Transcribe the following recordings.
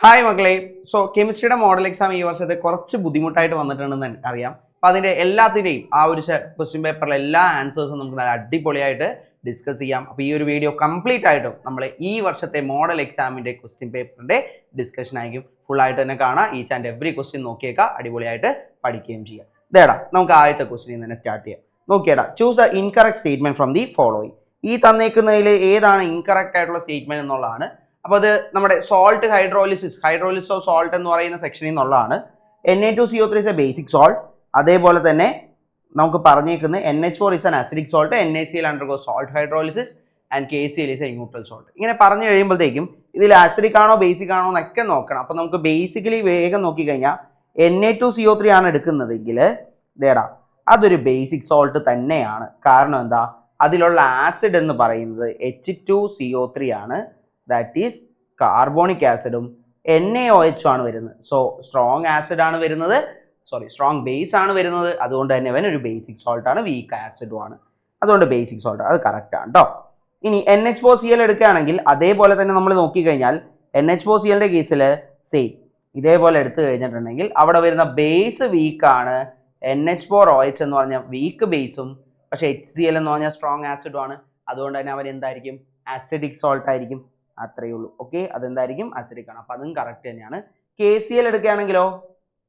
Hi മക്കളെ. So കെമിസ്ട്രിയുടെ model exam ഈ വർഷത്തെ കുറച്ച് ബുദ്ധിമുട്ടായിട്ട് വന്നിട്ടുണ്ടെന്ന് അറിയാം. അപ്പോൾ അതിൻ്റെ എല്ലാത്തിൻ്റെയും ആ ഒരു ക്വസ്റ്റ്യൻ പേപ്പറിലെ എല്ലാ ആൻസേഴ്സും നമുക്ക് നല്ല അടിപൊളിയായിട്ട് ഡിസ്കസ് ചെയ്യാം. അപ്പോൾ ഈ ഒരു വീഡിയോ കംപ്ലീറ്റ് ആയിട്ടും നമ്മൾ ഈ വർഷത്തെ മോഡൽ എക്സാമിൻ്റെ ക്വസ്റ്റ്യൻ പേപ്പറിൻ്റെ ഡിസ്കഷൻ ആയിരിക്കും. ഫുള്ളായിട്ട് തന്നെ കാണാം. ഈച്ച് ആൻഡ് എവറി ക്വസ്റ്റ്യൻ നോക്കിയേക്കാം, അടിപൊളിയായിട്ട് പഠിക്കുകയും ചെയ്യാം. ഇതേടാ നമുക്ക് ആദ്യത്തെ ക്വസ്റ്റ്യൻ തന്നെ സ്റ്റാർട്ട് ചെയ്യാം. നോക്കിയേടാ, choose the incorrect statement from the following. ഈ തന്നേക്കുന്നതിൽ ഏതാണ് ഇൻകറക്റ്റ് ആയിട്ടുള്ള സ്റ്റേറ്റ്മെന്റ് എന്നുള്ളതാണ്. അപ്പോൾ അത് നമ്മുടെ സോൾട്ട് ഹൈഡ്രോളിസിസ് ഓഫ് സോൾട്ട് എന്ന് പറയുന്ന സെക്ഷനിൽ നിന്നുള്ളതാണ്. Na2CO3 is A basic salt. അതേപോലെ തന്നെ നമുക്ക് പറഞ്ഞേക്കുന്നത് NH4 is an acidic salt, NaCl undergo salt hydrolysis and KCl is A neutral salt. ഇങ്ങനെ പറഞ്ഞു കഴിയുമ്പോഴത്തേക്കും ഇതിൽ അസിഡിക് ആണോ ബേസിക് ആണോ എന്നൊക്കെ നോക്കണം. അപ്പോൾ നമുക്ക് ബേസിക്കലി വേഗം നോക്കിക്കഴിഞ്ഞാൽ Na2CO3 ആണ് എടുക്കുന്നതെങ്കിൽ ഇതേടാ അതൊരു ബേസിക് സോൾട്ട് തന്നെയാണ്. കാരണം എന്താ, അതിലുള്ള ആസിഡ് എന്ന് പറയുന്നത് H2CO3 ആണ്. ദാറ്റ് ഈസ് കാർബോണിക് ആസിഡും NaOH ആണ് വരുന്നത്. സോ സ്ട്രോങ് ആസിഡ് ആണ് വരുന്നത്, സ്ട്രോങ് ബേസ് ആണ് വരുന്നത്. അതുകൊണ്ട് തന്നെ അവൻ ഒരു ബേസിക് സോൾട്ട് ആണ്, വീക്ക് ആസിഡും ആണ്. അതുകൊണ്ട് ബേസിക് സോൾട്ട് അത് കറക്റ്റ് ആണ് കേട്ടോ. ഇനി NH4Cl എടുക്കുകയാണെങ്കിൽ അതേപോലെ തന്നെ നമ്മൾ നോക്കിക്കഴിഞ്ഞാൽ NH4Clന്റെ കേസിൽ സെയിം ഇതേപോലെ എടുത്തു കഴിഞ്ഞിട്ടുണ്ടെങ്കിൽ അവിടെ വരുന്ന ബേസ് വീക്ക് ആണ്. NH4OH എന്ന് പറഞ്ഞാൽ വീക്ക് ബേസും, പക്ഷേ HCl എന്ന് പറഞ്ഞാൽ സ്ട്രോങ് ആസിഡും ആണ്. അതുകൊണ്ട് തന്നെ അവൻ എന്തായിരിക്കും, ആസിഡിക് സോൾട്ട് ആയിരിക്കും. അത്രയേ ഉള്ളൂ. ഓക്കെ, അതെന്തായിരിക്കും, അസിഡിക് ആണ്. അപ്പം അതും കറക്റ്റ് തന്നെയാണ്. KCl എടുക്കുകയാണെങ്കിലോ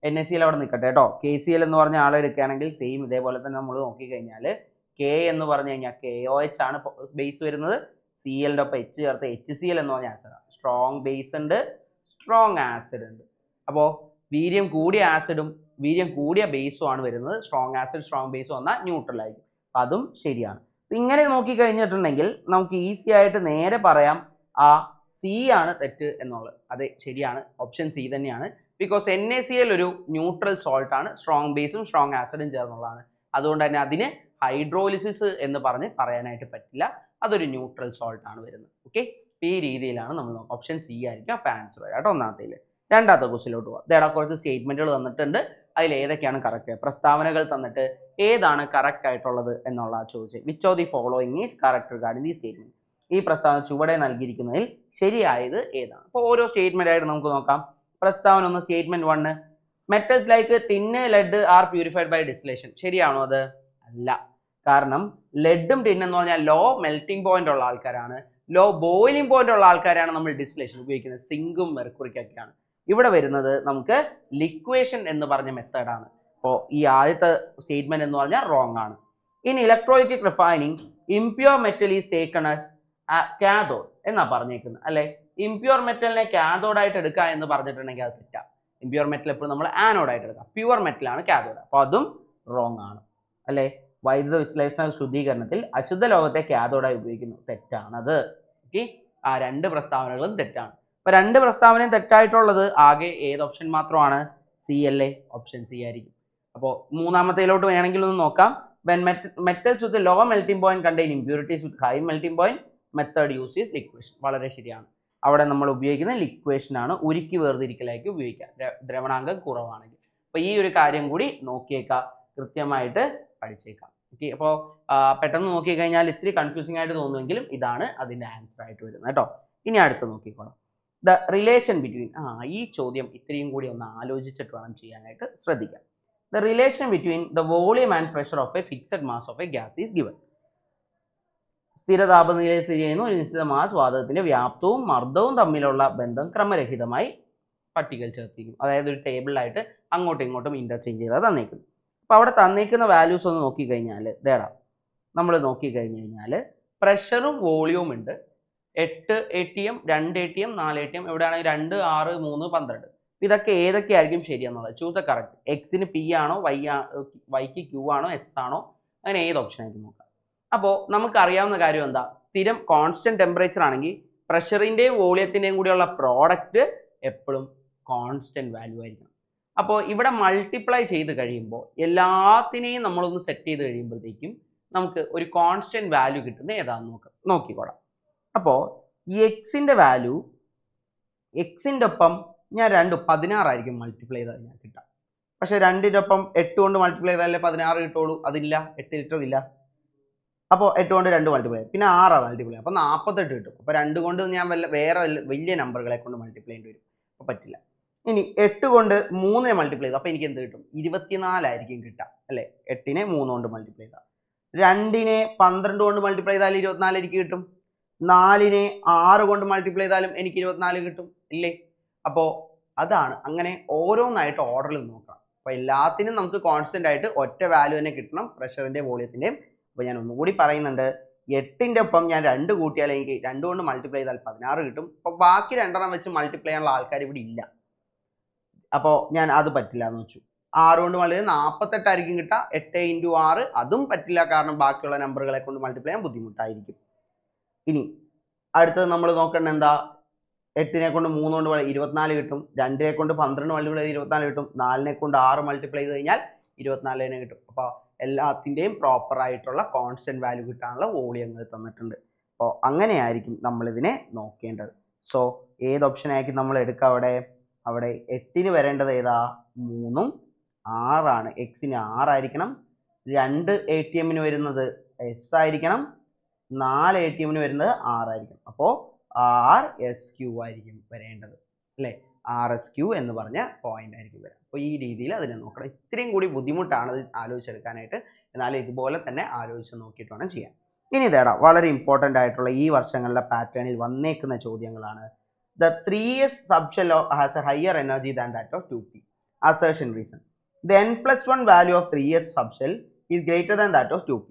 NaCl അവിടെ നിൽക്കട്ടെ കേട്ടോ. KCl എന്ന് പറഞ്ഞ ആളെ എടുക്കുകയാണെങ്കിൽ സെയിം ഇതേപോലെ തന്നെ നമ്മൾ നോക്കിക്കഴിഞ്ഞാൽ K എന്ന് പറഞ്ഞു കഴിഞ്ഞാൽ KOH ആണ് ബേസ് വരുന്നത്. Clന്റെ ഒപ്പം H ചേർത്ത് HCl എന്ന് പറഞ്ഞ ആസിഡ് ആണ്. സ്ട്രോങ് ബേസ് ഉണ്ട്, സ്ട്രോങ് ആസിഡ് ഉണ്ട്. അപ്പോൾ വീര്യം കൂടിയ ആസിഡും വീര്യം കൂടിയ ബേസും ആണ് വരുന്നത്. സ്ട്രോങ് ആസിഡ് സ്ട്രോങ് ബേസ് വന്നാൽ ന്യൂട്രൽ ആയിരിക്കും. അപ്പം അതും ശരിയാണ്. ഇങ്ങനെ നോക്കിക്കഴിഞ്ഞിട്ടുണ്ടെങ്കിൽ നമുക്ക് ഈസി ആയിട്ട് നേരെ പറയാം ആ സി ആണ് തെറ്റ് എന്നുള്ളത്. അതെ, ശരിയാണ്, ഓപ്ഷൻ സി തന്നെയാണ്. ബിക്കോസ് NaCl ഒരു ന്യൂട്രൽ സോൾട്ട് ആണ്, സ്ട്രോങ് ബേസും സ്ട്രോങ് ആസിഡും ചേർന്നുള്ളതാണ്. അതുകൊണ്ട് തന്നെ അതിന് ഹൈഡ്രോളിസിസ് എന്ന് പറഞ്ഞ് പറയാനായിട്ട് പറ്റില്ല. അതൊരു ന്യൂട്രൽ സോൾട്ട് ആണ് വരുന്നത്. ഓക്കെ, ഈ രീതിയിലാണ് നമ്മൾ ഓപ്ഷൻ സി ആയിരിക്കും അപ്പോൾ ആൻസർ വരാം കേട്ടോ. ഒന്നാമത്തേൽ. രണ്ടാമത്തെ ക്വസ്റ്റിലോട്ട് പോകാം. ഇതേടാ കുറച്ച് സ്റ്റേറ്റ്മെന്റുകൾ തന്നിട്ടുണ്ട്. അതിൽ ഏതൊക്കെയാണ് കറക്റ്റ്, പ്രസ്താവനകൾ തന്നിട്ട് ഏതാണ് കറക്റ്റ് ആയിട്ടുള്ളത് എന്നുള്ള ചോദിച്ചത്. Which of the following is correct regarding the statement. ഈ പ്രസ്താവന ചുവടെ നൽകിയിരിക്കുന്നതിൽ ശരിയായത് ഏതാണ്? അപ്പോൾ ഓരോ സ്റ്റേറ്റ്മെന്റ് ആയിട്ട് നമുക്ക് നോക്കാം. പ്രസ്താവന ഒന്ന്, statement 1, metals like tin lead are purified by distillation. ശരിയാണോ? അത് അല്ല. കാരണം ലെഡും ടിൻ എന്ന് പറഞ്ഞാൽ ലോ മെൽറ്റിംഗ് പോയിന്റ് ഉള്ള ആൾക്കാരാണ്, ലോ ബോയിലിംഗ് പോയിന്റ് ഉള്ള ആൾക്കാരാണ് നമ്മൾ ഡിസ്റ്റിലേഷൻ ഉപയോഗിക്കുന്നത്. സിങ്കും മെർക്കുറിക്കൊക്കെയാണ്. ഇവിടെ വരുന്നത് നമുക്ക് ലിക്വേഷൻ എന്ന് പറഞ്ഞ മെത്തേഡാണ്. അപ്പോൾ ഈ ആദ്യത്തെ സ്റ്റേറ്റ്മെന്റ് എന്ന് പറഞ്ഞാൽ റോങ് ആണ്. In electrolytic refining impure metal is taken as cathode എന്നാ പറഞ്ഞേക്കുന്നത് അല്ലെ. ഇംപ്യൂർ മെറ്റലിനെ കാഥോഡായിട്ട് എടുക്കുക എന്ന് പറഞ്ഞിട്ടുണ്ടെങ്കിൽ അത് തെറ്റാണ്. ഇംപ്യൂർ മെറ്റൽ എപ്പോഴും നമ്മൾ ആനോഡായിട്ട് എടുക്കാം. പ്യുവർ മെറ്റലാണ് കാഥോഡ്. അപ്പോൾ അതും റോങ് ആണ് അല്ലെ. വൈദ്യുത വിശ്ലേഷണ ശുദ്ധീകരണത്തിൽ അശുദ്ധ ലോഹത്തെ കാഥോഡായി ഉപയോഗിക്കുന്നു. തെറ്റാണത്. ഓക്കെ, ആ രണ്ട് പ്രസ്താവനകളും തെറ്റാണ്. അപ്പോൾ രണ്ട് പ്രസ്താവനയും തെറ്റായിട്ടുള്ളത് ആകെ ഏത് ഓപ്ഷൻ മാത്രമാണ്? സി അല്ലേ, ഓപ്ഷൻ സി ആയിരിക്കും. അപ്പോൾ മൂന്നാമത്തേലോട്ട് വേണമെങ്കിൽ ഒന്ന് നോക്കാം. when metals with low melting point contain impurities with high melting point, method used is liquation. വളരെ ശരിയാണ്. അവിടെ നമ്മൾ ഉപയോഗിക്കുന്ന ലിക്വേഷൻ ആണ്. ഉരുക്കി വേർതിരിക്കലായിരിക്കും ഉപയോഗിക്കുക, ദ്രവണാങ്കം കുറവാണെങ്കിൽ. അപ്പോൾ ഈ ഒരു കാര്യം കൂടി നോക്കിയേക്കാം, കൃത്യമായിട്ട് പഠിച്ചേക്കാം. ഓക്കെ, അപ്പോൾ പെട്ടെന്ന് നോക്കിക്കഴിഞ്ഞാൽ ഇത്തിരി കൺഫ്യൂസിംഗ് ആയിട്ട് തോന്നുമെങ്കിലും ഇതാണ് അതിൻ്റെ ആൻസർ ആയിട്ട് വരുന്നത് കേട്ടോ. ഇനി അടുത്ത് നോക്കിക്കോണം. ദ റിലേഷൻ ബിറ്റ്വീൻ, ഈ ചോദ്യം ഇത്രയും കൂടി ഒന്ന് ആലോചിച്ചിട്ട് വേണം ചെയ്യാനായിട്ട്. ശ്രദ്ധിക്കാം. The relation between the volume and pressure of a fixed mass of a gas is given. സ്ഥിര താപനിലയിൽ സ്ഥിതി ചെയ്യുന്ന ഒരു നിശ്ചിത മാസ് വാതകത്തിന്റെ വ്യാപ്തവും മർദ്ദവും തമ്മിലുള്ള ബന്ധം ക്രമരഹിതമായി പട്ടികയിൽ ചേർത്തിരിക്കും. അതായത് ഒരു ടേബിളിലായിട്ട് അങ്ങോട്ടും ഇങ്ങോട്ടും ഇന്റർചേഞ്ച് ചെയ്താൽ തന്നേക്കുന്നു. അപ്പോൾ അവിടെ തന്നേക്കുന്ന വാല്യൂസ് ഒന്ന് നോക്കിക്കഴിഞ്ഞാൽ ഇതേടാ, നമ്മൾ നോക്കിക്കഴിഞ്ഞ് കഴിഞ്ഞാൽ പ്രഷറും വോളിയവും ഉണ്ട്. 8 ATM, 2 ATM, 4 ATM, എവിടെയാണെങ്കിൽ 2, 6, 3, 12. ഇതൊക്കെ ഏതൊക്കെയായിരിക്കും ശരിയെന്നുള്ളത്. Choose the correct. എക്സിന് പി ആണോ, വൈക്ക് ക്യൂ ആണോ, എസ് ആണോ, അങ്ങനെ ഏത് ഓപ്ഷൻ ആയിട്ട് നോക്കാം. അപ്പോൾ നമുക്കറിയാവുന്ന കാര്യം എന്താ, സ്ഥിരം കോൺസ്റ്റന്റ് ടെമ്പറേച്ചർ ആണെങ്കിൽ പ്രഷറിൻ്റെയും വോളിയത്തിൻ്റെയും കൂടിയുള്ള പ്രോഡക്റ്റ് എപ്പോഴും കോൺസ്റ്റന്റ് വാല്യൂ ആയിരിക്കണം. അപ്പോൾ ഇവിടെ മൾട്ടിപ്ലൈ ചെയ്ത് കഴിയുമ്പോൾ എല്ലാത്തിനെയും നമ്മളൊന്ന് സെറ്റ് ചെയ്ത് കഴിയുമ്പോഴത്തേക്കും നമുക്ക് ഒരു കോൺസ്റ്റന്റ് വാല്യൂ കിട്ടുന്ന ഏതാണെന്ന് നോക്കിക്കോളാം. അപ്പോൾ ഈ എക്സിൻ്റെ വാല്യൂ, എക്സിൻ്റെ ഒപ്പം ഞാൻ 16 ആയിരിക്കും മൾട്ടിപ്ലൈ ചെയ്താൽ ഞാൻ കിട്ടാം. പക്ഷേ 2ൻ്റെ ഒപ്പം 8 കൊണ്ട് മൾട്ടിപ്ലൈ ചെയ്താലേ 16 കിട്ടുള്ളൂ. അതില്ല, 8 ലിറ്റർ ഇല്ല. അപ്പോൾ 8 കൊണ്ട് 2 മൾട്ടിപ്ലൈ, പിന്നെ 6 മൾട്ടിപ്ലൈ, അപ്പോൾ 48 കിട്ടും. അപ്പോൾ 2 കൊണ്ട് ഞാൻ വേറെ വലിയ നമ്പറുകളെ കൊണ്ട് മൾട്ടിപ്ലൈ ചെയ്യേണ്ടി വരും. അപ്പോൾ പറ്റില്ല. ഇനി 8 കൊണ്ട് 3 മൾട്ടിപ്ലൈ ചെയ്തു, അപ്പോൾ എനിക്ക് എന്ത് കിട്ടും? 24 ആയിരിക്കും കിട്ടുക അല്ലേ? 8നെ 3 കൊണ്ട് മൾട്ടിപ്ലൈ ചെയ്താൽ. 2നെ 12 കൊണ്ട് മൾട്ടിപ്ലൈ ചെയ്താൽ 24 എനിക്ക് കിട്ടും. 4നെ 6 കൊണ്ട് മൾട്ടിപ്ലൈ ചെയ്താലും എനിക്ക് 24 കിട്ടും ഇല്ലേ? അപ്പോൾ അതാണ്, അങ്ങനെ ഓരോന്നായിട്ട് ഓർഡറിൽ നോക്കണം. അപ്പോൾ എല്ലാത്തിനും നമുക്ക് കോൺസ്റ്റന്റ് ആയിട്ട് ഒറ്റ വാല്യൂ തന്നെ കിട്ടണം, പ്രഷറിന്റെ വോളിയത്തിന്റെയും. അപ്പോൾ ഞാൻ ഒന്നുകൂടി പറയുന്നുണ്ട്, 8ന്റെ ഒപ്പം ഞാൻ 2 കൂട്ടിയാൽ എനിക്ക് 2 കൊണ്ട് മൾട്ടിപ്ലൈ ചെയ്താൽ 16 കിട്ടും. അപ്പോൾ ബാക്കി 2 വെച്ച് മൾട്ടിപ്ലൈ ചെയ്യാനുള്ള ആൾക്കാർ ഇവിടെ ഇല്ല, അപ്പോൾ ഞാൻ അത് പറ്റില്ല എന്ന് വെച്ചു. 6 കൊണ്ട് മൾട്ടിപ്ലൈ 48 ആയിരിക്കും കിട്ടുക. 8 × 6 അതും പറ്റില്ല, കാരണം ബാക്കിയുള്ള നമ്പറുകളെ കൊണ്ട് മൾട്ടിപ്ലൈ ചെയ്യാൻ ബുദ്ധിമുട്ടായിരിക്കും. ഇനി അടുത്തത് നമ്മൾ നോക്കേണ്ടത് എന്താ? 8നെ കൊണ്ട് 3 കൊണ്ട് 24 കിട്ടും. 2നെ കൊണ്ട് 12 മൾട്ടിപ്ലൈ ചെയ്ത് 24 കിട്ടും. 4നെ കൊണ്ട് 6 മൾട്ടിപ്ലൈ ചെയ്ത് കഴിഞ്ഞാൽ 24 കിട്ടും. അപ്പോൾ എല്ലാത്തിൻ്റെയും പ്രോപ്പർ ആയിട്ടുള്ള കോൺസ്റ്റന്റ് വാല്യൂ കിട്ടാനുള്ള വോളിയങ്ങൾ തന്നിട്ടുണ്ട്. അപ്പോൾ അങ്ങനെയായിരിക്കും നമ്മളിതിനെ നോക്കേണ്ടത്. സോ ഏത് ഓപ്ഷൻ ആയിരിക്കും നമ്മൾ എടുക്കുക? അവിടെ 8ന് വരേണ്ടത് ഏതാ? 3ഉം 6ആണ്. എക്സിന് 6 ആയിരിക്കണം. 2 ATMന് വരുന്നത് എസ് ആയിരിക്കണം. 4 ATMന് വരുന്നത് 6 ആയിരിക്കും. അപ്പോൾ RSQ ആയിരിക്കും വരേണ്ടത് അല്ലേ? RSQ എന്ന് പറഞ്ഞ പോയിന്റ് ആയിരിക്കും വരിക. അപ്പോൾ ഈ രീതിയിൽ അതിനെ നോക്കണം. ഇത്രയും കൂടി ബുദ്ധിമുട്ടാണ് ഇത് ആലോചിച്ചെടുക്കാനായിട്ട്, എന്നാൽ ഇതുപോലെ തന്നെ ആലോചിച്ച് നോക്കിയിട്ട് വേണം ചെയ്യാൻ. ഇനി ഇതേടാ വളരെ ഇമ്പോർട്ടൻ്റ് ആയിട്ടുള്ള ഈ വർഷങ്ങളിലെ പാറ്റേണിൽ വന്നേക്കുന്ന ചോദ്യങ്ങളാണ്. The 3s subshell has a higher energy than that of 2p. Assertion reason. The n+1 value of 3s subshell is greater than that of 2p.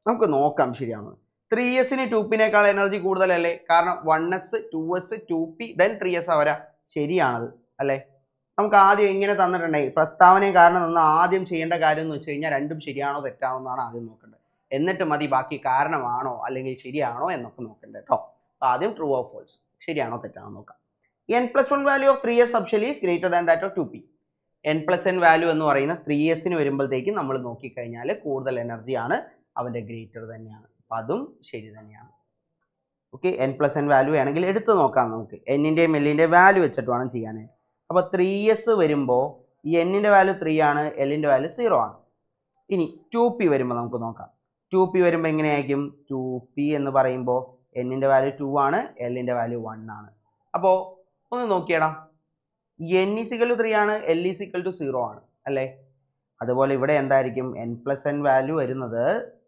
നമുക്ക് നോക്കാം ശരിയാണോ. 3sന് 2pനേക്കാൾ എനർജി കൂടുതലല്ലേ? കാരണം 1s 2s 2p then 3s അവരാ. ശരിയാണത് അല്ലേ? നമുക്ക് ആദ്യം ഇങ്ങനെ തന്നിട്ടുണ്ടെങ്കിൽ പ്രസ്താവനയും കാരണം തന്ന ആദ്യം ചെയ്യേണ്ട കാര്യം എന്ന് വെച്ച് കഴിഞ്ഞാൽ രണ്ടും ശരിയാണോ തെറ്റാണോ എന്നാണ് ആദ്യം നോക്കേണ്ടത്. എന്നിട്ട് മതി ബാക്കി കാരണമാണോ അല്ലെങ്കിൽ ശരിയാണോ എന്നൊക്കെ നോക്കേണ്ടത് കേട്ടോ. അപ്പോൾ ആദ്യം ട്രൂ ഓർ ഫോൾസ്, ശരിയാണോ തെറ്റാണോ നോക്കാം. n+1 value of 3s subshell is greater than that of 2p. n+n value എന്ന് പറയുന്ന 3sന് വരുമ്പോഴത്തേക്കും നമ്മൾ നോക്കിക്കഴിഞ്ഞാൽ കൂടുതൽ എനർജിയാണ്, അവൻ്റെ ഗ്രേറ്റർ തന്നെയാണ്. അപ്പം അതും ശരി തന്നെയാണ്. ഓക്കെ, n+n വാല്യൂ ആണെങ്കിൽ എടുത്ത് നോക്കാം നമുക്ക്. എന്നിൻ്റെയും എല്ലിൻ്റെയും വാല്യൂ വെച്ചിട്ട് വേണം ചെയ്യാനായിട്ട്. അപ്പോൾ 3s വരുമ്പോൾ ഈ എന്നിൻ്റെ വാല്യൂ 3 ആണ്, എല്ലിൻ്റെ വാല്യൂ 0 ആണ്. ഇനി 2p വരുമ്പോൾ നമുക്ക് നോക്കാം. 2p വരുമ്പോൾ എങ്ങനെയായിരിക്കും? 2p എന്ന് പറയുമ്പോൾ എന്നിൻ്റെ വാല്യൂ 2 ആണ്, എല്ലിൻ്റെ വാല്യൂ 1 ആണ്. അപ്പോൾ ഒന്ന് നോക്കിയടാ, n = 3 ആണ്, l = 0 ആണ് അല്ലേ? അതുപോലെ ഇവിടെ എന്തായിരിക്കും? n+n വാല്യൂ വരുന്നത്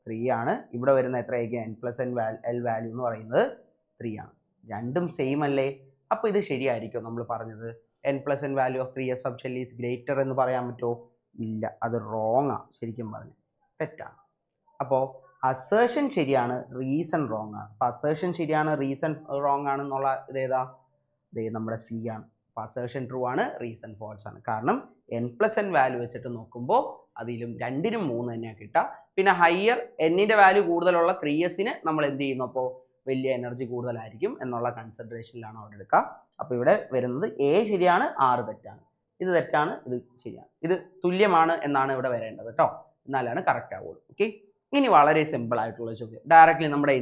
3 ആണ്. ഇവിടെ വരുന്ന എത്രയായിരിക്കും? n+n l വാല്യൂ എന്ന് പറയുന്നത് 3 ആണ്. രണ്ടും സെയിം അല്ലേ? അപ്പോൾ ഇത് ശരിയായിരിക്കും നമ്മൾ പറഞ്ഞത്. n+n value of 3s subshell is greater എന്ന് പറയാൻ പറ്റുമോ? ഇല്ല, അത് റോങ് ആണ്. ശരിക്കും പറഞ്ഞു തെറ്റാണ്. അപ്പോൾ അസേർഷൻ ശരിയാണ്, റീസൺ റോങ് ആണ്. അപ്പോൾ അസേർഷൻ ശരിയാണ്, റീസൺ റോങ് ആണെന്നുള്ള ഇതേതാ? നമ്മുടെ സി ആണ്. അപ്പോൾ അസേർഷൻ ട്രൂ ആണ്, റീസൺ ഫോൾസ് ആണ്. കാരണം n+n വാല്യൂ വെച്ചിട്ട് നോക്കുമ്പോൾ അതിലും 2നും 3 തന്നെയാണ് കിട്ടുക. പിന്നെ ഹയർ എന്നിൻ്റെ വാല്യൂ കൂടുതലുള്ള 3sന് നമ്മൾ എന്ത് ചെയ്യുന്നു? അപ്പോൾ വലിയ എനർജി കൂടുതലായിരിക്കും എന്നുള്ള കൺസിഡറേഷനിലാണ് അവിടെ എടുക്കുക. അപ്പോൾ ഇവിടെ വരുന്നത് എ ശരിയാണ്, 6 തെറ്റാണ്. ഇത് തെറ്റാണ്, ഇത് ശരിയാണ്. ഇത് തുല്യമാണ് എന്നാണ് ഇവിടെ വരേണ്ടത് കേട്ടോ, എന്നാലാണ് കറക്റ്റ് ആവുള്ളൂ. ഓക്കെ, ഇനി വളരെ സിമ്പിൾ ആയിട്ടുള്ള ചോദ്യം, ഡയറക്റ്റ്ലി നമ്മുടെ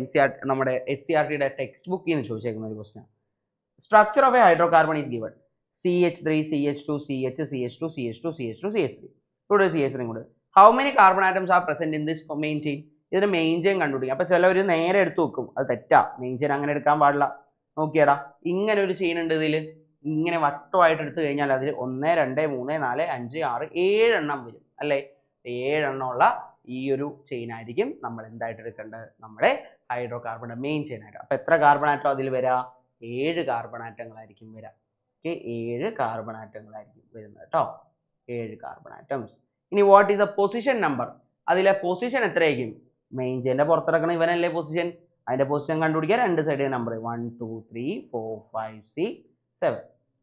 നമ്മുടെ SCRTയുടെ ടെക്സ്റ്റ് ബുക്കിൽ നിന്ന് ചോദിച്ചേക്കുന്ന ഒരു question. Structure of A hydrocarbon is given CH3 CH2 CH CH2 CH2 CH2 CH3. ഇവിടെ CH3 കൂടെ. How many carbon atoms are present in this main chain? ഇതിന് മെയിൻ ചെയിൻ കണ്ടുപിടിക്കും. അപ്പോൾ ചിലവർ നേരെ എടുത്ത് വെക്കും, അത് തെറ്റാ. മെയിൻ ചെയിൻ അങ്ങനെ എടുക്കാൻ പാടില്ല. നോക്കിയടാ, ഇങ്ങനെ ഒരു ചെയിൻ ഉണ്ട്, ഇതിൽ ഇങ്ങനെ വട്ടമായിട്ട് എടുത്തു കഴിഞ്ഞാൽ അതിൽ 1 2 3 4 5 6 7 എണ്ണം വരും അല്ലേ? 7 എണ്ണമുള്ള ഈ ഒരു ചെയിൻ ആയിരിക്കും നമ്മൾ എന്തായിട്ട് എടുക്കേണ്ടത്? നമ്മുടെ ഹൈഡ്രോ കാർബണിന്റെ മെയിൻ ചെയിൻ ആയിട്ട്. അപ്പോൾ എത്ര കാർബൺ ആറ്റം അതിൽ വരാം? 7 കാർബൺ ആറ്റങ്ങളായിരിക്കും വരാം. ഓക്കെ, 7 കാർബൺ ആറ്റങ്ങളായിരിക്കും വരുന്നത് കേട്ടോ, 7 കാർബൺ ആറ്റംസ്. ഇനി what is the position number? അതിലെ പൊസിഷൻ എത്രയായിരിക്കും? മെയിൻ ചെയിൻ്റെ പുറത്തിറക്കണം ഇവനല്ലേ പൊസിഷൻ, അതിൻ്റെ പൊസിഷൻ കണ്ടുപിടിക്കുക. 2 സൈഡിൽ നമ്പർ 1 2 3 4 5 6 7.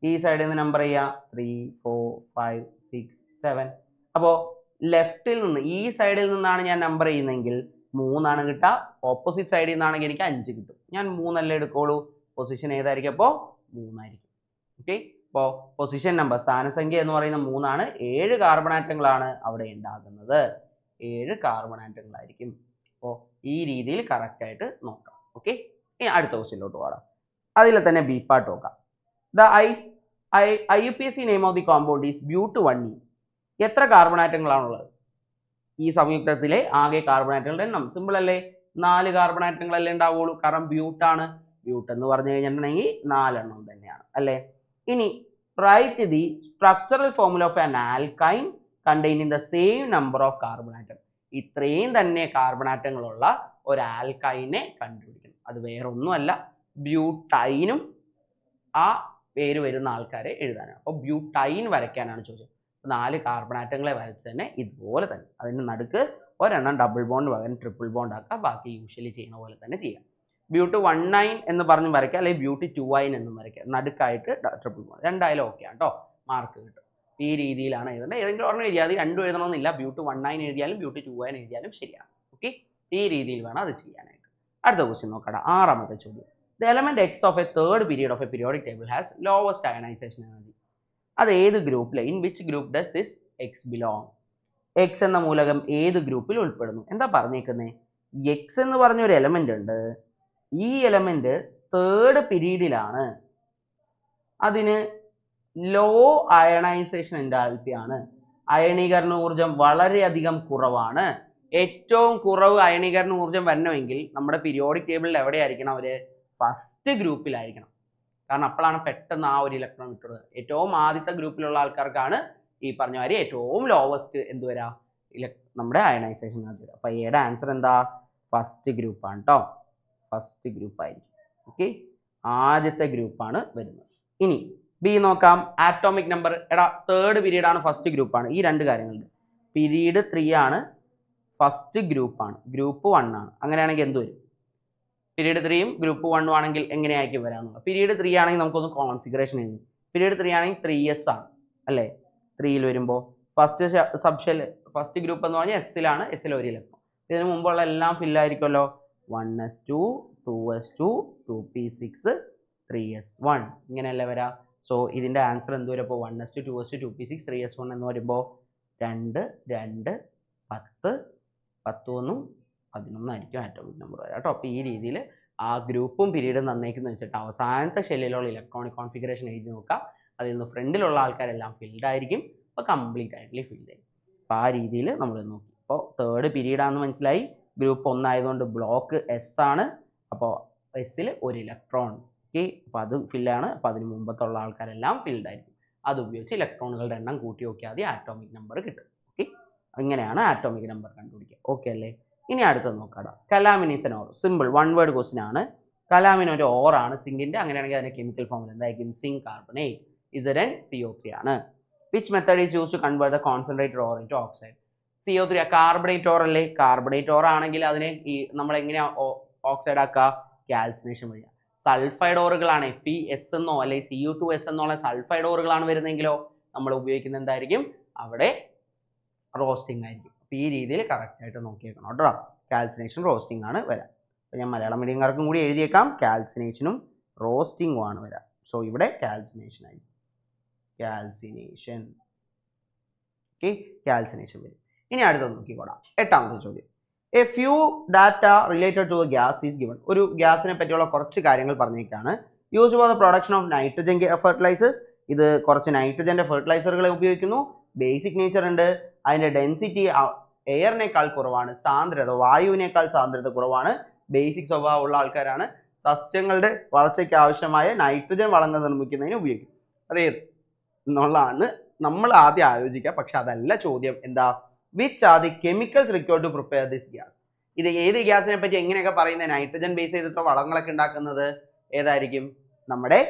ഈ സൈഡിൽ നിന്ന് നമ്പർ ചെയ്യുക 3 4 5 6 7. അപ്പോൾ ലെഫ്റ്റിൽ നിന്ന് ഈ സൈഡിൽ നിന്നാണ് ഞാൻ നമ്പർ ചെയ്യുന്നതെങ്കിൽ 3 ആണ് കിട്ടുക. ഓപ്പോസിറ്റ് സൈഡിൽ നിന്നാണെങ്കിൽ എനിക്ക് 5 കിട്ടും. ഞാൻ 3 അല്ലേ എടുക്കുള്ളൂ. പൊസിഷൻ ഏതായിരിക്കും? അപ്പോൾ 3 ആയിരിക്കും. ഓക്കെ, അപ്പോൾ പൊസിഷൻ നമ്പർ സ്ഥാനസംഖ്യ എന്ന് പറയുന്ന 3 ആണ്. 7 കാർബൺ ആറ്റങ്ങളാണ് അവിടെ ഉണ്ടാകുന്നത്. 7 കാർബൺ ആറ്റങ്ങളായിരിക്കും. അപ്പോൾ ഈ രീതിയിൽ കറക്റ്റായിട്ട് നോക്കാം. ഓക്കെ, ഇനി അടുത്ത ക്വസ്റ്റ്യനിലോട്ട് പോകാം. അതിൽ തന്നെ ബി പാർട്ട് നോക്കാം. The IUPAC name of the compound is ബ്യൂട്ട്1E. എത്ര കാർബൺ ആറ്റങ്ങളാണുള്ളത്? ഈ സംയുക്തത്തിലെ ആകെ കാർബൺ ആറ്റങ്ങളുടെ എണ്ണം സിമ്പിൾ അല്ലേ? 4 കാർബൺ ആറ്റങ്ങളല്ലേ ഉണ്ടാവുള്ളൂ, കാരണം ബ്യൂട്ടാണ്. ബ്യൂട്ട് എന്ന് പറഞ്ഞു കഴിഞ്ഞിട്ടുണ്ടെങ്കിൽ 4 എണ്ണം തന്നെയാണ് അല്ലേ? ഇനി write the structural formula of an alkyne containing the same number of carbon atom. ഇത്രയും തന്നെ കാർബൺ ആറ്റങ്ങളുള്ള ഒരു ആൽക്കൈനെ കണ്ടുപിടിക്കണം. അത് വേറെ ഒന്നുമല്ല, ബ്യൂട്ടൈനും ആ പേര് വരുന്ന ആൾക്കാരെ എഴുതാനാണ്. അപ്പോൾ ബ്യൂട്ടൈൻ വരയ്ക്കാനാണ് ചോദിച്ചത്. 4 കാർബൺ ആറ്റങ്ങളെ വരച്ച് തന്നെ ഇതുപോലെ തന്നെ അതിന് നടുക്ക് ഒരെണ്ണം ഡബിൾ ബോണ്ട് പകരം ട്രിപ്പിൾ ബോണ്ട് ആക്കുക. ബാക്കി യൂഷ്വലി ചെയ്യുന്ന പോലെ തന്നെ ചെയ്യാം. ബ്യൂട്ട് 19 എന്ന് പറഞ്ഞ് വരയ്ക്കുക, അല്ലെങ്കിൽ ബ്യൂട്ട് 2i എന്നും വരയ്ക്കുക. നടുക്കായിട്ട് ട്രിപ്പിൾ ബോണ്ട്. രണ്ടായാലും ഓക്കെ ആണ് കേട്ടോ, മാർക്ക് കിട്ടും. ഈ രീതിയിലാണ് എഴുതേണ്ടത്. ഏതെങ്കിലും ഒരെണ്ണം എഴുതിയാൽ അത് രണ്ടും എഴുതണമെന്നില്ല. ബ്യൂട്ട് 19 എഴുതിയാലും ബ്യൂട്ട് 2i എഴുതിയാലും ശരിയാണ്. ഓക്കെ, ഈ രീതിയിൽ വേണം അത് ചെയ്യാനായിട്ട്. അടുത്ത ക്വസ്റ്റ്യൻ നോക്കാം. 6ാമത്തെ ചോദ്യം. The element X of a third period of a periodic table has lowest ionization energy. അത് ഏത് ഗ്രൂപ്പിലെ, in which group does this X belong? X എന്ന മൂലകം ഏത് ഗ്രൂപ്പിൽ ഉൾപ്പെടുന്നു? എന്താ പറഞ്ഞേക്കുന്നത്? X എന്ന് പറഞ്ഞൊരു എലമെന്റ് ഉണ്ട്. ഈ എലമെന്റ് തേർഡ് പീരീഡിലാണ്. അതിന് ലോ അയണൈസേഷൻ എൻതാൽപ്പി ആണ്. അയണീകരണ ഊർജം വളരെയധികം കുറവാണ്. ഏറ്റവും കുറവ് അയണീകരണ ഊർജം വരണമെങ്കിൽ നമ്മുടെ പീരിയോഡിക് ടേബിളിൽ എവിടെയായിരിക്കണം? അവര് ഫസ്റ്റ് ഗ്രൂപ്പിലായിരിക്കണം. കാരണം അപ്പോഴാണ് പെട്ടെന്ന് ആ ഒരു ഇലക്ട്രോൺ കിട്ടുന്നത്. ഏറ്റവും ആദ്യത്തെ ഗ്രൂപ്പിലുള്ള ആൾക്കാർക്കാണ് ഈ പറഞ്ഞ മാതിരി ഏറ്റവും ലോവസ്റ്റ് എന്ത് വരാ, നമ്മുടെ അയണൈസേഷൻ വരിക. അപ്പൊ എയുടെ ആൻസർ എന്താ? ഫസ്റ്റ് ഗ്രൂപ്പാണ് കേട്ടോ. ഫസ്റ്റ് ഗ്രൂപ്പ് ആയിരിക്കും. ഓക്കെ, ആദ്യത്തെ ഗ്രൂപ്പാണ് വരുന്നത്. ഇനി ബി നോക്കാം. Atomic number. എടാ തേർഡ് പീരീഡ് ആണ്, ഫസ്റ്റ് ഗ്രൂപ്പാണ്. ഈ രണ്ട് കാര്യങ്ങളുണ്ട്. പീരീഡ് 3 ആണ്, ഫസ്റ്റ് ഗ്രൂപ്പാണ്, ഗ്രൂപ്പ് 1 ആണ്. അങ്ങനെയാണെങ്കിൽ എന്ത് വരും? പീരീഡ് 3യും ഗ്രൂപ്പ് 1 ആണെങ്കിൽ എങ്ങനെയായിരിക്കും വരാമെന്നുള്ളത്. പീരീഡ് 3 ആണെങ്കിൽ നമുക്കൊന്ന് കോൺഫിഗറേഷൻ എഴുതി. പീരീഡ് 3 ആണെങ്കിൽ 3s ആണ് അല്ലേ? 3ൽ വരുമ്പോൾ ഫസ്റ്റ് സബ്ഷെൽ, ഫസ്റ്റ് ഗ്രൂപ്പ് എന്ന് പറഞ്ഞാൽ എസ്സിലാണ്. എസ്സിൽ ഒരു ഇലക്ട്രോൺ. ഇതിന് മുമ്പുള്ള എല്ലാം ഫില്ലായിരിക്കുമല്ലോ. 1s2 2s2 2p6 3s1 ഇങ്ങനെയല്ലേ വരാം. സോ ഇതിൻ്റെ ആൻസർ എന്ത് വരും? അപ്പോൾ 1s2 2s2 2p6 3s1 എന്ന് വരുമ്പോൾ 2 2 10 10 1 11 ആയിരിക്കും ആറ്റോമിക് നമ്പർ വരാം കേട്ടോ. അപ്പോൾ ഈ രീതിയിൽ ആ ഗ്രൂപ്പും പീരീഡും നന്നേക്കെന്ന് വെച്ചിട്ട് അവസാനത്തെ ഷെല്ലിലുള്ള ഇലക്ട്രോണിക് കോൺഫിഗറേഷൻ എഴുതി നോക്കാം. അതിൽ നിന്ന് ഫ്രണ്ടിലുള്ള ആൾക്കാരെല്ലാം ഫിൽഡ് ആയിരിക്കും. അപ്പോൾ കംപ്ലീറ്റ് ആയിട്ടുള്ള ഫിൽഡ് ആയിരിക്കും. അപ്പോൾ ആ രീതിയിൽ നമ്മൾ നോക്കി. അപ്പോൾ തേർഡ് പീരീഡാണെന്ന് മനസ്സിലായി. ഗ്രൂപ്പ് 1 ആയതുകൊണ്ട് ബ്ലോക്ക് S ആണ്. അപ്പോൾ എസ്സിൽ ഒരു ഇലക്ട്രോൺ. ഓക്കെ, അപ്പോൾ അത് ഫില്ലാണ്. അപ്പോൾ അതിന് മുമ്പത്തുള്ള ആൾക്കാരെല്ലാം ഫിൽഡ് ആയിരിക്കും. അത് ഉപയോഗിച്ച് ഇലക്ട്രോണുകളുടെ എണ്ണം കൂട്ടി നോക്കിയാൽ മതി, ആറ്റോമിക് നമ്പർ കിട്ടും. ഓക്കെ, ഇങ്ങനെയാണ് ആറ്റോമിക് നമ്പർ കണ്ടുപിടിക്കുക. ഓക്കെ അല്ലേ? ഇനി അടുത്തത് നോക്കാം. Calamine is N or. Simple 1 word question ആണ്. കലാമിൻ ഒരു ഓർ ആണ് സിങ്കിന്റെ. അങ്ങനെയാണെങ്കിൽ അതിന്റെ കെമിക്കൽ ഫോമിൽ എന്തായിരിക്കും? Zinc carbonate. ZnCO3 ആണ്. Which method is use to convert the concentrated ore into oxide? CO3 carbonate ore അല്ലേ? കാർബണേറ്റ് ഓർ ആണെങ്കിൽ അതിനെ നമ്മൾ എങ്ങനെയാ ഓക്സൈഡ് ആക്കുക? കാൽസിനേഷൻ വഴിയാണ്. സൾഫൈഡ് ഓറുകളാണ് FeS എന്നോ അല്ലെങ്കിൽ Cu2S എന്നുള്ള സൾഫൈഡ് ഓറുകളാണ് വരുന്നതെങ്കിലോ നമ്മൾ ഉപയോഗിക്കുന്നത് എന്തായിരിക്കും? അവിടെ റോസ്റ്റിംഗ് ആയിരിക്കും. അപ്പോൾ ഈ രീതിയിൽ കറക്റ്റായിട്ട് നോക്കിയേക്കണം കേട്ടോ. കാൽസിനേഷൻ റോസ്റ്റിംഗ് ആണ് വരാം. അപ്പോൾ ഞാൻ മലയാളം മീഡിയംകാർക്കും കൂടി എഴുതിയേക്കാം. കാൽസിനേഷനും റോസ്റ്റിംഗും ആണ് വരാം. സോ ഇവിടെ കാൽസിനേഷൻ ആയിരിക്കും. കാൽസിനേഷൻ. ഓക്കെ, കാൽസിനേഷൻ വരും. ഇനി അടുത്തത് നോക്കിക്കോടാം. 8ാമത്തെ ചോദ്യം. A few data related to the gas is given. ഒരു ഗ്യാസിനെ പറ്റിയുള്ള കുറച്ച് കാര്യങ്ങൾ പറഞ്ഞേക്കാണ്. Use for the production of nitrogen fertilisers. ഇത് കുറച്ച് നൈട്രജൻ്റെ ഫെർട്ടിലൈസറുകളെ ഉപയോഗിക്കുന്നു. ബേസിക് നേച്ചർ ഉണ്ട്. അതിൻ്റെ ഡെൻസിറ്റി എയറിനേക്കാൾ കുറവാണ്. സാന്ദ്രത വായുവിനേക്കാൾ സാന്ദ്രത കുറവാണ്. ബേസിക് സ്വഭാവമുള്ള ആൾക്കാരാണ്. സസ്യങ്ങളുടെ വളർച്ചയ്ക്ക് ആവശ്യമായ നൈട്രജൻ വളങ്ങൾ നിർമ്മിക്കുന്നതിന് ഉപയോഗിക്കും. അതേത് എന്നുള്ളതാണ് നമ്മൾ ആദ്യം ആലോചിക്കുക. പക്ഷെ അതല്ല ചോദ്യം. എന്താ? Which are the chemicals required to prepare this gas? ഇത് ഏത് ഗ്യാസിനെ പറ്റി എങ്ങനെയൊക്കെ പറയുന്നത്? നൈട്രജൻ ബേസ് ചെയ്തിട്ട് വളങ്ങളൊക്കെ ഉണ്ടാക്കുന്നത് ഏതായിരിക്കും? നമ്മുടെ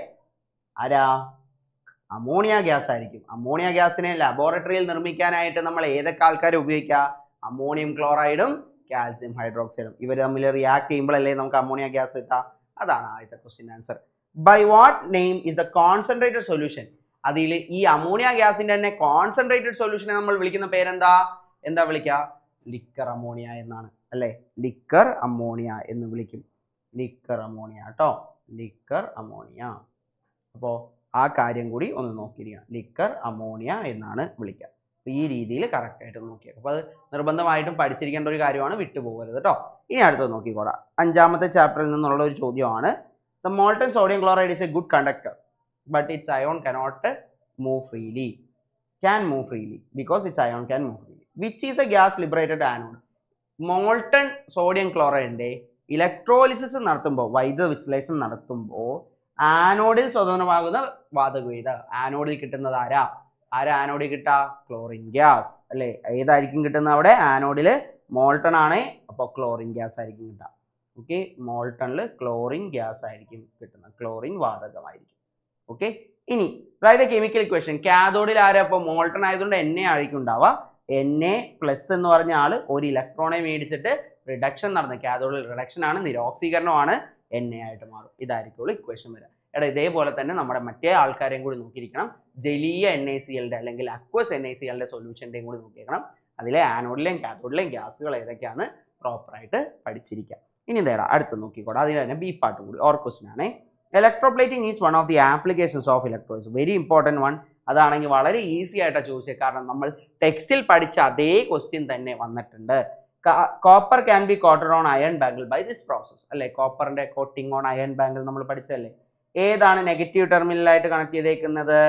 അമോണിയ ഗ്യാസ് ആയിരിക്കും. അമോണിയ ഗ്യാസിനെ ലബോറട്ടറിയിൽ നിർമ്മിക്കാനായിട്ട് നമ്മൾ ഏതൊക്കെ ആൾക്കാർ ഉപയോഗിക്കുക? അമോണിയം ക്ലോറൈഡും കാൽസ്യം ഹൈഡ്രോക്സൈഡും. ഇവർ തമ്മിൽ റിയാക്ട് ചെയ്യുമ്പോഴല്ലേ നമുക്ക് അമോണിയ ഗ്യാസ് കിട്ടുക. അതാണ് ആദ്യത്തെ question answer. By what name is the concentrated solution? അതിൽ ഈ അമോണിയ ഗ്യാസിന്റെ തന്നെ കോൺസെൻട്രേറ്റഡ് സൊല്യൂഷനെ നമ്മൾ വിളിക്കുന്ന പേരെന്താ? എന്താ വിളിക്കുക? ലിക്കർ അമോണിയ എന്നാണ് അല്ലേ? ലിക്കർ അമോണിയ എന്ന് വിളിക്കും. ലിക്കർ അമോണിയ കേട്ടോ, ലിക്കർ അമോണിയ. അപ്പോൾ ആ കാര്യം കൂടി ഒന്ന് നോക്കിയിരിക്കണം. ലിക്കർ അമോണിയ എന്നാണ് വിളിക്കുക. അപ്പോൾ ഈ രീതിയിൽ കറക്റ്റായിട്ട് നോക്കിയേക്കും. അപ്പോൾ അത് നിർബന്ധമായിട്ടും പഠിച്ചിരിക്കേണ്ട ഒരു കാര്യമാണ്, വിട്ടുപോകരുത് കേട്ടോ. ഇനി അടുത്തത് നോക്കിക്കോടാം. 5ാമത്തെ ചാപ്റ്ററിൽ നിന്നുള്ള ഒരു ചോദ്യമാണ്. The molten sodium chloride is a good conductor but its ion cannot move freely. Can move freely because its ion can move freely. Which is the gas liberated anode? Molten sodium ക്ലോറൈഡിൻ്റെ electrolysis നടത്തുമ്പോൾ, വൈദ്യുത വിശ്ലേഷണം നടത്തുമ്പോൾ ആനോഡിൽ സ്വതന്ത്രമാകുന്ന വാതകം ഏത്? ആനോഡിൽ കിട്ടുന്നത് ആരാ ആനോഡിൽ കിട്ടുക? Chlorine gas അല്ലേ? ഏതായിരിക്കും കിട്ടുന്നത് അവിടെ? ആനോഡിൽ മോൾട്ടൺ ആണ്, അപ്പോൾ ക്ലോറിൻ ഗ്യാസ് ആയിരിക്കും കിട്ടുക. ഓക്കെ, മോൾട്ടണിൽ ക്ലോറിൻ ഗ്യാസ് ആയിരിക്കും കിട്ടുന്നത്, ക്ലോറിൻ വാതകമായിരിക്കും. ഓക്കെ, ഇനി അതായത് കെമിക്കൽ ഇക്വേഷൻ കാഥോഡിൽ ആരാ? അപ്പോൾ മോൾട്ടൺ ആയതുകൊണ്ട് എൻ എ ആയിരിക്കും ഉണ്ടാവുക. Na+ എന്ന് പറഞ്ഞ ആള് ഒരു ഇലക്ട്രോണെ മേടിച്ചിട്ട് റിഡക്ഷൻ നടന്നു, കാഥോഡിൽ റിഡക്ഷൻ ആണ്, നിരോക്സീകരണമാണ്, Na ആയിട്ട് മാറും. ഇതായിരിക്കുള്ളൂ ഇക്വേഷൻ വരിക. എടാ ഇതേപോലെ തന്നെ നമ്മുടെ മറ്റേ ആൾക്കാരെയും കൂടി നോക്കിയിരിക്കണം. ജലീയ NaClന്റെ അല്ലെങ്കിൽ അക്വസ് NaClന്റെ സൊല്യൂഷൻ്റെയും കൂടി നോക്കിയിരിക്കണം. അതിലെ ആനോഡിലെയും കാഥോഡിലെയും ഗ്യാസുകൾ ഏതൊക്കെയാണ് പ്രോപ്പറായിട്ട് പഠിച്ചിരിക്കുക. ഇനി എന്താ അടുത്ത് നോക്കിക്കോട്ടെ. അതിൽ തന്നെ ബി പാർട്ട് കൂടി ക്വസ്റ്റ്യൻ ആണ്. Electroplating is one of the applications of electrodes. Very important one. അതാണെങ്കിൽ വളരെ ഈസി ആയിട്ടാണ് ചോദിച്ചത്, കാരണം നമ്മൾ ടെക്സ്റ്റിൽ പഠിച്ച അതേ ക്വസ്റ്റ്യൻ തന്നെ വന്നിട്ടുണ്ട്. Copper can be coated on iron bangle by this process അല്ലേ? കോപ്പറിന്റെ കോട്ടിംഗ് ഓൺ അയൺ ബാങ്കിൾ നമ്മൾ പഠിച്ചല്ലേ? ഏതാണ് നെഗറ്റീവ് ടെർമിനലായിട്ട് കണക്ട് ചെയ്തേക്കുന്നത്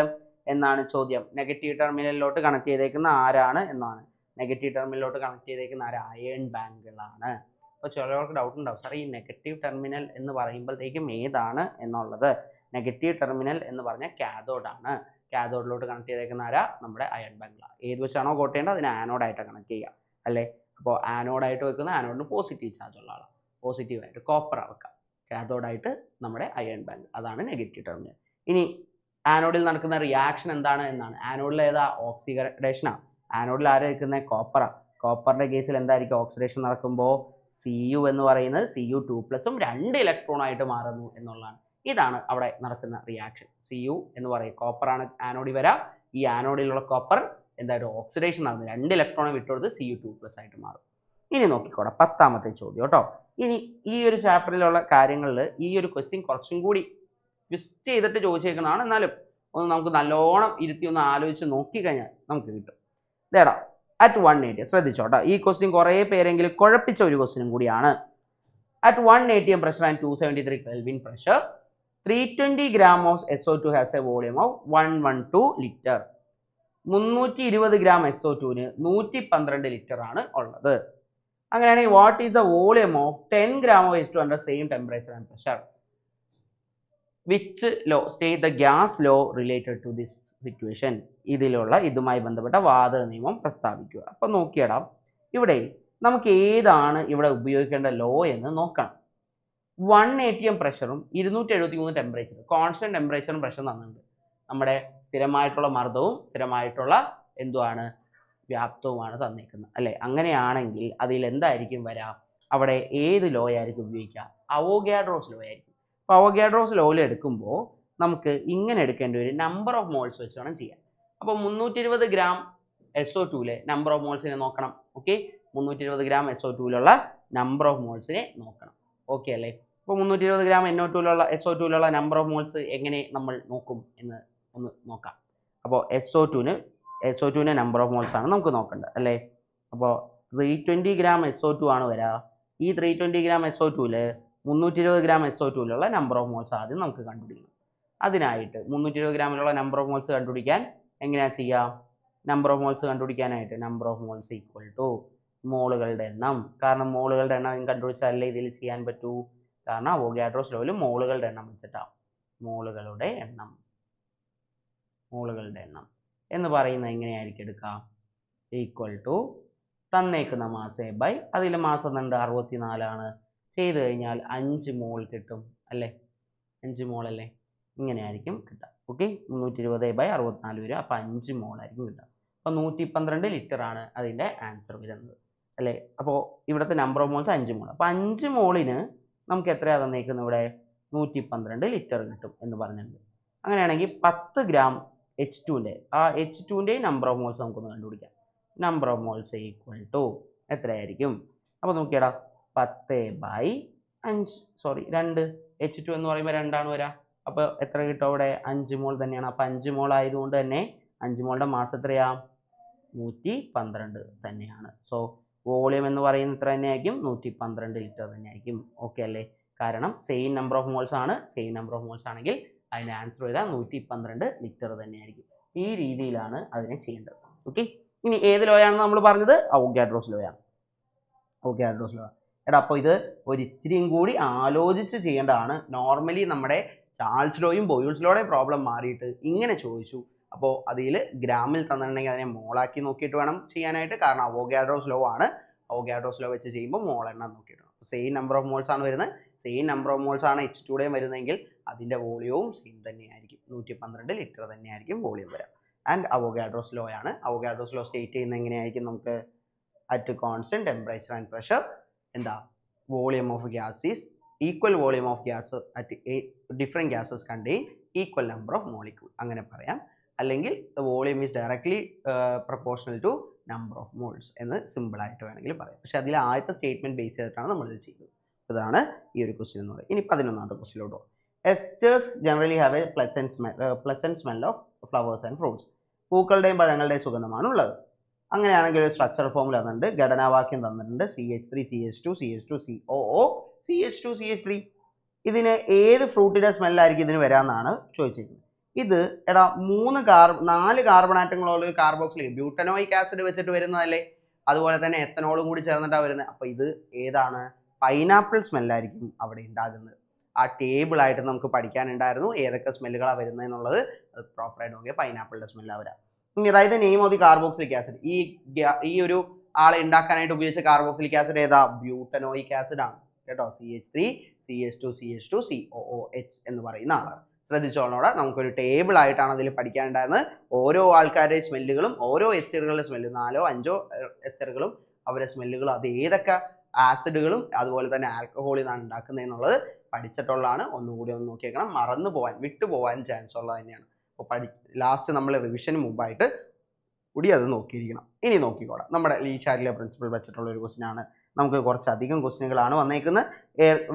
എന്നാണ് ചോദ്യം. നെഗറ്റീവ് ടെർമിനലിലോട്ട് കണക്ട് ചെയ്തേക്കുന്ന ആരാണ് എന്നാണ്. നെഗറ്റീവ് ടെർമിനലിലോട്ട് കണക്ട് ചെയ്തേക്കുന്ന ആര്? അയൺ ബാങ്കിളാണ്. അപ്പോൾ ചിലവർക്ക് ഡൗട്ട് ഉണ്ടാവും, സാർ ഈ നെഗറ്റീവ് ടെർമിനൽ എന്ന് പറയുമ്പോഴത്തേക്കും ഏതാണ് എന്നുള്ളത്. നെഗറ്റീവ് ടെർമിനൽ എന്ന് പറഞ്ഞാൽ കാഥോഡാണ്. കാഥോഡിലോട്ട് കണക്ട് ചെയ്തേക്കുന്ന ആരാ? നമ്മുടെ അയൺ ബാങ്കിളാണ്. ഏത് വെച്ചാണോ കോട്ട് ചെയ്യേണ്ടത് അതിന് ആനോഡായിട്ട് കണക്ട് ചെയ്യുക അല്ലേ? അപ്പോൾ ആനോഡായിട്ട് വെക്കുന്ന ആനോഡിന് പോസിറ്റീവ് ചാർജ് ഉള്ള ആളാണ്, പോസിറ്റീവായിട്ട് കോപ്പർ വെക്കാം. കാഥോഡായിട്ട് നമ്മുടെ അയൺ ബാങ്ക്, അതാണ് നെഗറ്റീവ് ടെർമിനൽ. ഇനി ആനോഡിൽ നടക്കുന്ന റിയാക്ഷൻ എന്താണ് എന്നാണ്. ആനോഡിൽ ഏതാ? ഓക്സിഡേഷനാണ്. ആനോഡിൽ ആരാ നിൽക്കുന്നത്? കോപ്പറാണ്. കോപ്പറിന്റെ കേസിൽ എന്തായിരിക്കും ഓക്സിഡേഷൻ നടക്കുമ്പോൾ? Cu എന്ന് പറയുന്നത് Cu2+ഉം 2 ഇലക്ട്രോൺ ആയിട്ട് മാറുന്നു എന്നുള്ളതാണ്. ഇതാണ് അവിടെ നടക്കുന്ന റിയാക്ഷൻ. Cu എന്ന് പറയും കോപ്പറാണ് ആനോഡിൽ വരാം. ഈ ആനോഡിലുള്ള കോപ്പർ എന്തായാലും ഓക്സിഡേഷൻ നടന്നു 2 ഇലക്ട്രോണെ വിട്ടുകൊടുത്ത് Cu2+ ആയിട്ട് മാറും. ഇനി നോക്കിക്കോട്ടെ 10ാമത്തെ ചോദ്യം കേട്ടോ. ഇനി ഈ ഒരു ചാപ്റ്ററിലുള്ള കാര്യങ്ങളിൽ ഈ ഒരു ക്വസ്റ്റ്യൻ കുറച്ചും കൂടി ട്വിസ്റ്റ് ചെയ്തിട്ട് ചോദിച്ചേക്കുന്നതാണ്. എന്നാലും ഒന്ന് നമുക്ക് നല്ലോണം ഇരുത്തി ഒന്ന് ആലോചിച്ച് നോക്കിക്കഴിഞ്ഞാൽ നമുക്ക് കിട്ടും. ഇതേടാ അറ്റ് 180, ശ്രദ്ധിച്ചോട്ടോ, ഈ ക്വസ്റ്റ്യൻ കുറേ പേരെങ്കിലും കുഴപ്പിച്ച ഒരു ക്വസ്റ്റ്യനും കൂടിയാണ്. At 1 atm pressure and 273 Kelvin pressure, 320 gram of SO2 has a volume of 112 liter. 320 gram SO2ന് 112 ലിറ്റർ ആണ് ഉള്ളത്. അങ്ങനെയാണെങ്കിൽ what is the volume of 10 gram of H2 under same temperature and pressure? Which law state the gas law related to this situation? ഇതുമായി ബന്ധപ്പെട്ട വാതക നിയമം പ്രസ്താവിക്കുക. അപ്പം നോക്കിയിടാം, ഇവിടെ നമുക്ക് ഏതാണ് ഇവിടെ ഉപയോഗിക്കേണ്ട ലോ എന്ന് നോക്കണം. 1 atm പ്രഷറും 273 ടെമ്പറേച്ചറും, കോൺസ്റ്റന്റ് ടെമ്പറേച്ചറും പ്രഷറും തന്നിട്ടുണ്ട്. നമ്മുടെ സ്ഥിരമായിട്ടുള്ള മർദ്ദവും സ്ഥിരമായിട്ടുള്ള എന്തുവാണ്? വ്യാപ്തവുമാണ് തന്നിരിക്കുന്നത് അല്ലേ? അങ്ങനെയാണെങ്കിൽ അതിൽ എന്തായിരിക്കും വരാം? അവിടെ ഏത് ലോ ആയിരിക്കും ഉപയോഗിക്കുക? അവോഗാഡ്രോസ് ലോ ആയിരിക്കും. അപ്പോൾ അവോഗാഡ്രോസ് ലോയിൽ എടുക്കുമ്പോൾ നമുക്ക് ഇങ്ങനെ എടുക്കേണ്ടി വരും, നമ്പർ ഓഫ് മോൾസ് വെച്ച് വേണം ചെയ്യാൻ. അപ്പോൾ 320 gram SO2ലെ നമ്പർ ഓഫ് മോൾസിനെ നോക്കണം. ഓക്കെ, 320 gram SO2ലുള്ള നമ്പർ ഓഫ് മോൾസിനെ നോക്കണം. ഓക്കെ അല്ലേ? അപ്പോൾ 320 gram SO2ലുള്ള നമ്പർ ഓഫ് മോൾസ് എങ്ങനെ നമ്മൾ നോക്കും എന്ന് ഒന്ന് നോക്കാം. അപ്പോൾ SO2ന് നമ്പർ ഓഫ് മോൾസ് ആണ് നമുക്ക് നോക്കേണ്ടത് അല്ലേ? അപ്പോൾ 320 gram SO2 ആണ് വരിക. ഈ 320 gram SO2ൽ 320 gram SO2ലുള്ള നമ്പർ ഓഫ് മോൾസ് ആദ്യം നമുക്ക് കണ്ടുപിടിക്കണം. അതിനായിട്ട് 320 ഗ്രാമിലുള്ള നമ്പർ ഓഫ് മോൾസ് കണ്ടുപിടിക്കാൻ എങ്ങനെയാണ് ചെയ്യുക? നമ്പർ ഓഫ് മോൾസ് കണ്ടുപിടിക്കാനായിട്ട് number of moles equal to മോളുകളുടെ എണ്ണം. കാരണം മോളുകളുടെ എണ്ണം കണ്ടുപിടിച്ചാലേ ഇതിൽ ചെയ്യാൻ പറ്റൂ. കാരണം അവോഗാഡ്രോസ് ലോയിൽ മോളുകളുടെ എണ്ണം വെച്ചിട്ടാണ്. മോളുകളുടെ എണ്ണം എന്ന് പറയുന്നത് എങ്ങനെയായിരിക്കും എടുക്കാം? ഈക്വൽ ടു തന്നേക്കുന്ന മാസ് ബൈ അതിൽ മാസം 64 ആണ്. ചെയ്ത് കഴിഞ്ഞാൽ 5 മോൾ കിട്ടും അല്ലേ? 5 മോൾ അല്ലേ? ഇങ്ങനെയായിരിക്കും കിട്ടുക. ഓക്കെ, 320/64 വരും. അപ്പോൾ 5 മോൾ ആയിരിക്കും കിട്ടുക. അപ്പോൾ 112 ലിറ്റർ ആണ് അതിൻ്റെ ആൻസർ വരുന്നത് അല്ലേ? അപ്പോൾ ഇവിടുത്തെ നമ്പർ ഓഫ് മോൾസ് 5 മോൾ. അപ്പോൾ 5 മോളിന് നമുക്ക് എത്രയാണ് തന്നേക്കുന്നത്? ഇവിടെ 112 ലിറ്റർ കിട്ടും എന്ന് പറഞ്ഞിട്ടുണ്ട്. അങ്ങനെയാണെങ്കിൽ 10 gram H2ൻ്റെ H2ൻ്റെയും നമ്പർ ഓഫ് മോൾസ് നമുക്കൊന്ന് കണ്ടുപിടിക്കാം. Number of moles equal to എത്രയായിരിക്കും? അപ്പോൾ നോക്കിയടാ 10/2 H2 എന്ന് പറയുമ്പോൾ 2 ആണ് വരിക. അപ്പോൾ എത്ര കിട്ടും? അവിടെ 5 മോൾ തന്നെയാണ്. അപ്പോൾ 5 മോൾ ആയതുകൊണ്ട് തന്നെ 5 മോളുടെ മാസ് എത്രയാ? 112 തന്നെയാണ്. സോ വോളിയം എന്ന് പറയുന്നത് എത്ര തന്നെയായിരിക്കും? 112 ലിറ്റർ തന്നെയായിരിക്കും. ഓക്കെ അല്ലേ? കാരണം സെയിം നമ്പർ ഓഫ് മോൾസ് ആണ്. സെയിം നമ്പർ ഓഫ് മോൾസ് ആണെങ്കിൽ അതിൻ്റെ ആൻസർ വരിക 112 ലിറ്റർ തന്നെയായിരിക്കും. ഈ രീതിയിലാണ് അതിനെ ചെയ്യേണ്ടത്. ഓക്കെ, ഇനി ഏത് ലോയാണെന്ന് നമ്മൾ പറഞ്ഞത്? അവോഗാഡ്രോസ് ലോയാണ്. എടാ അപ്പോൾ ഇത് ഒരിച്ചിരിയും കൂടി ആലോചിച്ച് ചെയ്യേണ്ടതാണ്. നോർമലി നമ്മുടെ ചാൾസ് ലോയും ബോയിൽസ് ലോയുടെയും പ്രോബ്ലം മാറിയിട്ട് ഇങ്ങനെ ചോദിച്ചു. അപ്പോൾ അതിൽ ഗ്രാമിൽ തന്നിട്ടുണ്ടെങ്കിൽ അതിനെ മോളാക്കി നോക്കിയിട്ട് വേണം ചെയ്യാനായിട്ട്. കാരണം അവോഗാഡ്രോസ് ലോ ആണ്. അവോഗാഡ്രോസ് ലോ വെച്ച് ചെയ്യുമ്പോൾ മോൾ എണ്ണം നോക്കിയിട്ട് വേണം. സെയിം നമ്പർ ഓഫ് മോൾസ് ആണ് വരുന്നത്. സെയിം നമ്പർ ഓഫ് മോൾസ് ആണ് H2യുടെയും വരുന്നതെങ്കിൽ അതിൻ്റെ വോളിയവും സെയിം തന്നെയായിരിക്കും. 112 ലിറ്റർ തന്നെയായിരിക്കും വോളിയം വരാം. ആൻഡ് അവോഗാഡ്രോസ് ലോ ആണ്. അവോഗാഡ്രോസ് ലോ സ്റ്റേറ്റ് ചെയ്യുന്നത് എങ്ങനെയായിരിക്കും? നമുക്ക് at constant temperature and pressure എന്താ volume of gas is equal volume of gas at different gases contain equal number of molecule അങ്ങനെ പറയാം. അല്ലെങ്കിൽ the volume is directly proportional to number of moles എന്ന് സിമ്പിളായിട്ട് വേണമെങ്കിൽ പറയാം. പക്ഷേ അതിൽ ആദ്യത്തെ സ്റ്റേറ്റ്മെൻറ്റ് ബേസ് ചെയ്തിട്ടാണ് നമ്മളിത് ചെയ്യുന്നത്. ഇതാണ് ഈ ഒരു ക്വസ്റ്റ്യൻ എന്ന് പറയുന്നത്. ഇനി 11ാമത്തെ ക്വസ്റ്റ്യനിലോട്ട്. Esters generally have a pleasant smell of flowers and fruits. പൂക്കളുടെയും പഴങ്ങളുടെയും സുഗന്ധമാണ് ഉള്ളത്. അങ്ങനെയാണെങ്കിൽ ഒരു സ്ട്രക്ചർ ഫോമുല തന്നിട്ടുണ്ട്, ഘടനാവാക്യം തന്നിട്ടുണ്ട്. CH3 CH2 CH2 COO CH2 CH3. ഇതിന് ഏത് ഫ്രൂട്ടിൻ്റെ സ്മെല്ലായിരിക്കും ഇതിന് വരാമെന്നാണ് ചോദിച്ചിരിക്കുന്നത്. ഇത് 4 കാർബൺ ആറ്റങ്ങളുള്ള കാർബോക്സിലിക് ബ്യൂട്ടനോയിക് ആസിഡ് വെച്ചിട്ട് വരുന്നതല്ലേ. അതുപോലെ തന്നെ എത്തനോളും കൂടി ചേർന്നിട്ടാണ് വരുന്നത്. അപ്പോൾ ഇത് ഏതാണ്? പൈനാപ്പിൾ സ്മെല്ലായിരിക്കും അവിടെ ഉണ്ടാകുന്നത്. ആ ടേബിളായിട്ട് നമുക്ക് പഠിക്കാനുണ്ടായിരുന്നു ഏതൊക്കെ സ്മെല്ലുകളാണ് വരുന്നത് എന്നുള്ളത്. അത് പ്രോപ്പറായിട്ട് നോക്കിയാൽ പൈനാപ്പിളിൻ്റെ സ്മെല്ലാണ് വരാം. ഇനി right the name of the carboxylic acid. ഈ ഒരു ആളെ ഉണ്ടാക്കാനായിട്ട് ഉപയോഗിച്ച കാർബോക്സിലിക് ആസിഡ് ഏതാ? ബ്യൂട്ടനോയിക് ആസിഡ് ആണ് കേട്ടോ. CH3 CH2 CH2 COOH എന്ന് പറയുന്ന ആളാണ്. ശ്രദ്ധിച്ചോളൂടെ. നമുക്കൊരു ടേബിൾ ആയിട്ടാണ് അതിൽ പഠിക്കാനുണ്ടായിരുന്നത്. ഓരോ ആൾക്കാരുടെ സ്മെല്ലുകളും ഓരോ എസ്റ്ററുകളുടെ സ്മെല്ലും 4 5 എസ്റ്ററുകളും അവരുടെ സ്മെല്ലുകളും അത് ഏതൊക്കെ ആസിഡുകളും അതുപോലെ തന്നെ ആൽക്കഹോളിൽ നിന്നാണ് ഉണ്ടാക്കുന്നത് എന്നുള്ളത് പഠിച്ചിട്ടുള്ളതാണ്. ഒന്നുകൂടി ഒന്ന് നോക്കിയേക്കണം. മറന്നു പോകാൻ വിട്ടുപോകാൻ ചാൻസ് ഉള്ളത് തന്നെയാണ്. അപ്പോൾ ലാസ്റ്റ് നമ്മൾ റിവിഷന് മുമ്പായിട്ട് കൂടി അത് നോക്കിയിരിക്കണം. ഇനി നോക്കിക്കോളാം. നമ്മുടെ ലീഷാരിലെ പ്രിൻസിപ്പിൾ വെച്ചിട്ടുള്ള ഒരു ക്വസ്റ്റ്യൻ ആണ്. നമുക്ക് കുറച്ചധികം ക്വസ്റ്റ്യനുകളാണ് വന്നേക്കുന്നത്.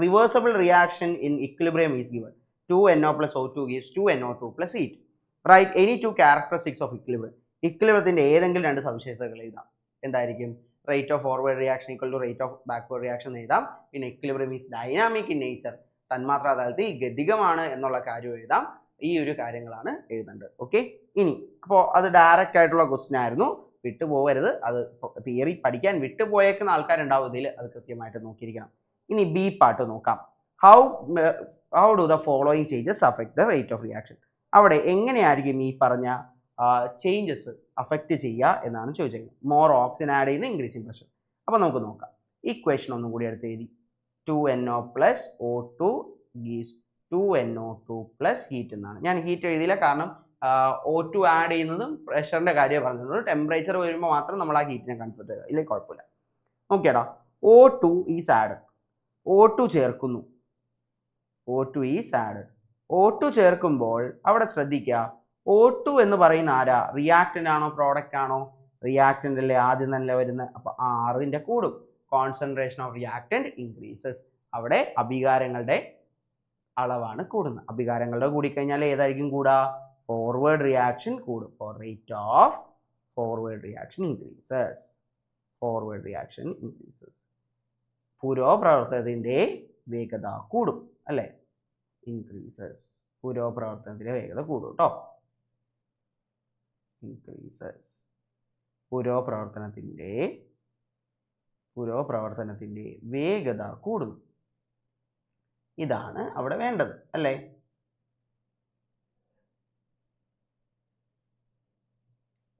Reversible reaction in equilibrium is given 2NO + O2 gives 2NO2 + heat. Right any 2 characteristics of equilibrium. ഇക്വിലിബ്രിയത്തിൻ്റെ ഏതെങ്കിലും 2 സവിശേഷതകൾ എഴുതാം. എന്തായിരിക്കും? Rate of forward reaction equal to rate of backward reaction എഴുതാം. പിന്നെ equilibrium is dynamic in nature. തന്മാത്രാ തലത്തിൽ ഗതികമാണ് എന്നുള്ള കാര്യം എഴുതാം. ഈ ഒരു കാര്യങ്ങളാണ് എഴുതേണ്ടത്. ഓക്കെ. ഇനി അപ്പോൾ അത് ഡയറക്റ്റ് ആയിട്ടുള്ള ക്വസ്റ്റ്യൻ ആയിരുന്നു. വിട്ടുപോകരുത്. അത് തിയറി പഠിക്കാൻ വിട്ടുപോയേക്കുന്ന ആൾക്കാരുണ്ടാവും ഇതിൽ. അത് കൃത്യമായിട്ട് നോക്കിയിരിക്കണം. ഇനി ബി പാർട്ട് നോക്കാം. How do the following changes affect the rate of reaction. അവിടെ എങ്ങനെയായിരിക്കും ഈ പറഞ്ഞ ചേഞ്ചസ് അഫക്റ്റ് ചെയ്യുക എന്നാണ് ചോദിച്ചിരിക്കുന്നത്. മോർ ഓക്സിജൻ ആഡ് ചെയ്യുന്ന ഇൻക്രീസിങ് പ്രഷർ. അപ്പോൾ നമുക്ക് നോക്കാം. ഇക്വേഷൻ ഒന്നും കൂടി എടുത്ത് എഴുതി. 2NO + O2 gives 2NO2 + heat എന്നാണ്. ഞാൻ ഹീറ്റ് എഴുതിയില്ല, കാരണം O2 ആഡ് ചെയ്യുന്നതും പ്രഷറിൻ്റെ കാര്യമേ പറഞ്ഞിട്ടുള്ളൂ. ടെമ്പറേച്ചർ വരുമ്പോൾ മാത്രം നമ്മൾ ആ ഹീറ്റിനെ കൺസിഡർ ചെയ്യുക. ഇല്ലെങ്കിൽ കുഴപ്പമില്ല. നോക്കിയാടാ, O2 ഈസ് ആഡഡ്. O2 ചേർക്കുന്നു. O2 is added. O2 ചേർക്കുമ്പോൾ അവിടെ ശ്രദ്ധിക്കുക, O2 എന്ന് പറയുന്ന ആരാ? റിയാക്റ്റൻ്റ് ആണോ പ്രോഡക്റ്റ് ആണോ? റിയാക്റ്റൻ്റ് അല്ലേ ആദ്യം തന്നെ വരുന്നത്. അപ്പോൾ R കൂടും. Concentration of reactant increases. അവിടെ അഭികാരങ്ങളുടെ അളവാണ് കൂടുന്നത്. അഭികാരങ്ങളുടെ കൂടിക്കഴിഞ്ഞാൽ ഏതായിരിക്കും കൂടുക? ഫോർവേഡ് റിയാക്ഷൻ കൂടും. Rate of forward reaction increases. Forward reaction increases. പുരോപ്രവർത്തനത്തിൻ്റെ വേഗത കൂടും അല്ലേ? ഇൻക്രീസസ്. പുരോപ്രവർത്തനത്തിൻ്റെ വേഗത കൂടും കേട്ടോ. ഇൻക്രീസസ്. പുരോപ്രവർത്തനത്തിൻ്റെ വേഗത കൂടുന്നു. ഇതാണ് അവിടെ വേണ്ടത് അല്ലേ?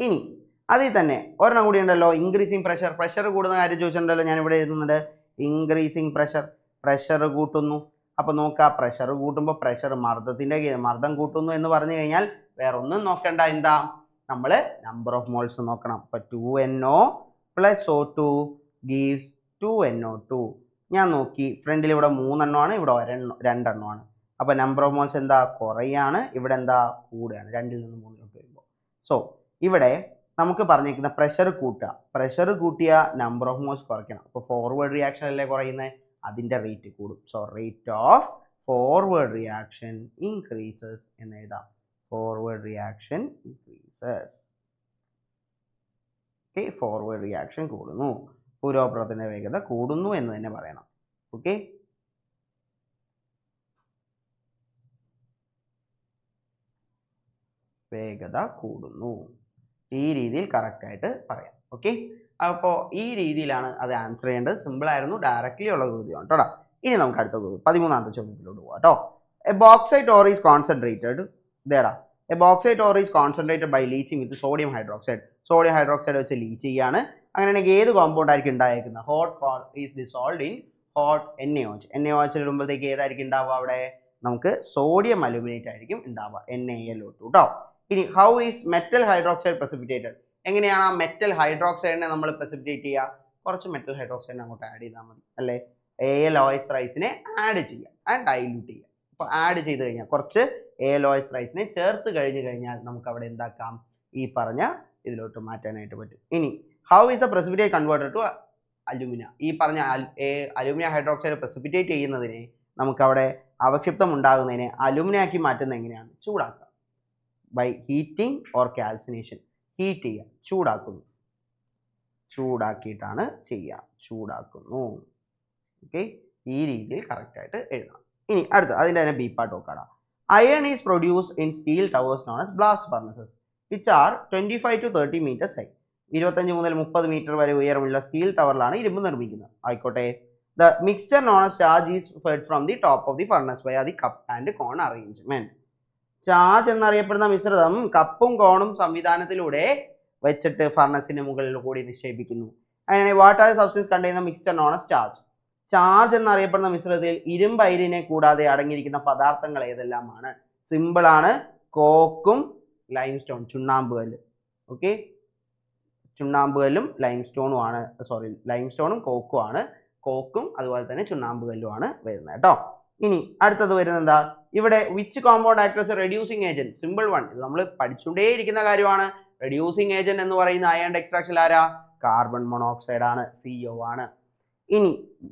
ഇനി അതിൽ തന്നെ ഒരെണ്ണം കൂടി ഉണ്ടല്ലോ, ഇൻക്രീസിങ് പ്രഷർ. പ്രഷർ കൂടുന്ന കാര്യം ചോദിച്ചിട്ടുണ്ടല്ലോ. ഞാനിവിടെ എഴുതുന്നുണ്ട് ഇൻക്രീസിങ് പ്രഷർ കൂട്ടുന്നു. അപ്പോൾ നോക്കുക, പ്രഷർ കൂട്ടുമ്പോൾ മർദ്ദം കൂട്ടുന്നു എന്ന് പറഞ്ഞു കഴിഞ്ഞാൽ വേറെ ഒന്നും നോക്കണ്ട. എന്താ? നമ്മൾ നമ്പർ ഓഫ് മോൾസ് നോക്കണം. അപ്പോൾ 2NO + O2 gives 2NO2. ഞാൻ നോക്കി, ഫ്രണ്ടിൽ ഇവിടെ 3 എണ്ണമാണ്, ഇവിടെ 2 എണ്ണമാണ്. അപ്പോൾ നമ്പർ ഓഫ് മോൾസ് എന്താ? കുറയാണ്. ഇവിടെ എന്താ? കൂടുകയാണ്. 2ൽ നിന്ന് 3 വരുമ്പോൾ. സോ ഇവിടെ നമുക്ക് പറഞ്ഞിരിക്കുന്ന പ്രഷർ കൂട്ടുക. പ്രഷർ കൂട്ടിയ നമ്പർ ഓഫ് മോൾസ് കുറയ്ക്കണം. അപ്പോൾ ഫോർവേഡ് റിയാക്ഷൻ അല്ലേ കുറയുന്നത്, അതിൻ്റെ റേറ്റ് കൂടും. So rate of forward reaction increases എന്ന് എഴുതാം. Forward reaction increases. Okay, forward reaction കൂടുന്നു. പുരോപ്രവർത്തന വേഗത കൂടുന്നു എന്ന് തന്നെ പറയണം. ഓക്കെ, വേഗത കൂടുന്നു. ഈ രീതിയിൽ കറക്റ്റായിട്ട് പറയാം. ഓക്കെ, അപ്പോൾ ഈ രീതിയിലാണ് അത് ആൻസർ ചെയ്യേണ്ടത്. സിമ്പിളായിരുന്നു, ഡയറക്റ്റ്ലി ഉള്ള ചോദ്യമാണ് കേട്ടോ. ഇനി നമുക്ക് അടുത്ത ചോദ്യം 13ാമത്തെ ചോദ്യത്തിലോട്ട് പോകാം കേട്ടോ. A bauxite ore is concentrated ഇതേടാ a bauxite ore is concentrated by leaching with sodium hydroxide വെച്ച് ലീച്ച് ചെയ്യാണ്. അങ്ങനെയാണെങ്കിൽ ഏത് കോമ്പൗണ്ട് ആയിരിക്കും ഉണ്ടായിരിക്കുന്നത്? Hot is dissolved in hot NaOH ഇടുമ്പോഴത്തേക്ക് ഏതായിരിക്കും ഉണ്ടാവുക? അവിടെ നമുക്ക് സോഡിയം അലുമിനേറ്റ് ആയിരിക്കും ഉണ്ടാവുക, NaLO2 കേട്ടോ. ഇനി how is metal hydroxide precipitated? എങ്ങനെയാണ് ആ മെറ്റൽ ഹൈഡ്രോക്സൈഡിനെ നമ്മൾ പ്രസിപ്പിറ്റേറ്റ് ചെയ്യുക? കുറച്ച് മെറ്റൽ ഹൈഡ്രോക്സൈഡിനെ അങ്ങോട്ട് ആഡ് ചെയ്താൽ മതി അല്ലേ. AlOH ത്രൈസിനെ ആഡ് ചെയ്യുക ആൻഡ് ഡൈല്യൂട്ട് ചെയ്യുക. അപ്പോൾ ആഡ് ചെയ്ത് കഴിഞ്ഞാൽ കുറച്ച് AlOH ത്രൈസിനെ ചേർത്ത് കഴിഞ്ഞാൽ നമുക്ക് അവിടെ എന്താക്കാം? ഈ പറഞ്ഞ ഇതിലോട്ട് മാറ്റാനായിട്ട് പറ്റും. ഇനി how is the precipitate converted to alumina? ഈ പറഞ്ഞ അലുമിന ഹൈഡ്രോക്സൈഡ് പ്രസിപ്പിറ്റേറ്റ് ചെയ്യുന്നതിനെ നമുക്കവിടെ അവക്ഷിപ്തം ഉണ്ടാകുന്നതിനെ അലുമിനാക്കി മാറ്റുന്നത് എങ്ങനെയാണ്? ചൂടാക്കുക. By heating or calcination. Heat ചെയ്യുക, ചൂടാക്കുന്നു, ചൂടാക്കിയിട്ടാണ് ചെയ്യുക, ചൂടാക്കുന്നു. ഓക്കെ, ഈ രീതിയിൽ കറക്റ്റായിട്ട് എഴുതണം. ഇനി അടുത്ത അതിൻ്റെ തന്നെ ബി പാർട്ട് നോക്കാം. Iron is produced in steel towers known as blast furnaces which are 25 to 30 meters high. 25 മുതൽ 30 മീറ്റർ വരെ ഉയരമുള്ള സ്റ്റീൽ ടവറിലാണ് ഇരുമ്പ് നിർമ്മിക്കുന്നത്. ആയിക്കോട്ടെ. The mixture known as charge is fed from the top of the furnace by the cup and cone arrangement. Charge എന്നറിയപ്പെടുന്ന മിശ്രിതം കപ്പും കോണും സംവിധാനത്തിലൂടെ വെച്ചിട്ട് ഫർണസിന് മുകളിൽ കൂടി നിക്ഷേപിക്കുന്നു. അങ്ങനെ what are substance contain the mixture known as charge? Charge എന്നറിയപ്പെടുന്ന മിശ്രിതത്തിൽ ഇരുമ്പ് അയിരിനെ കൂടാതെ അടങ്ങിയിരിക്കുന്ന പദാർത്ഥങ്ങൾ ഏതെല്ലാമാണ്? സിമ്പിൾ ആണ്, കോക്കും ലൈംസ്റ്റോൺ, ചുണ്ണാമ്പുകല്ല്. ഓക്കെ, ചുണ്ണാമ്പുകല്ലും ലൈംസ്റ്റോണും ആണ്, ലൈംസ്റ്റോണും കോക്കും ആണ്. കോക്കും അതുപോലെ തന്നെ ചുണ്ണാമ്പുകല്ലുമാണ് വരുന്നത് കേട്ടോ. ഇനി അടുത്തത് വരുന്നത് എന്താ? ഇവിടെ which compound act as a reducing agent? Simple one, ഇത് നമ്മൾ പഠിച്ചുകൊണ്ടേയിരിക്കുന്ന കാര്യമാണ്. റെഡ്യൂസിങ് ഏജന്റ് എന്ന് പറയുന്ന അയൺ എക്സ്ട്രാക്ഷൻ ആരാ? കാർബൺ മോണോക്സൈഡ് ആണ്, CO ആണ്. ഇനി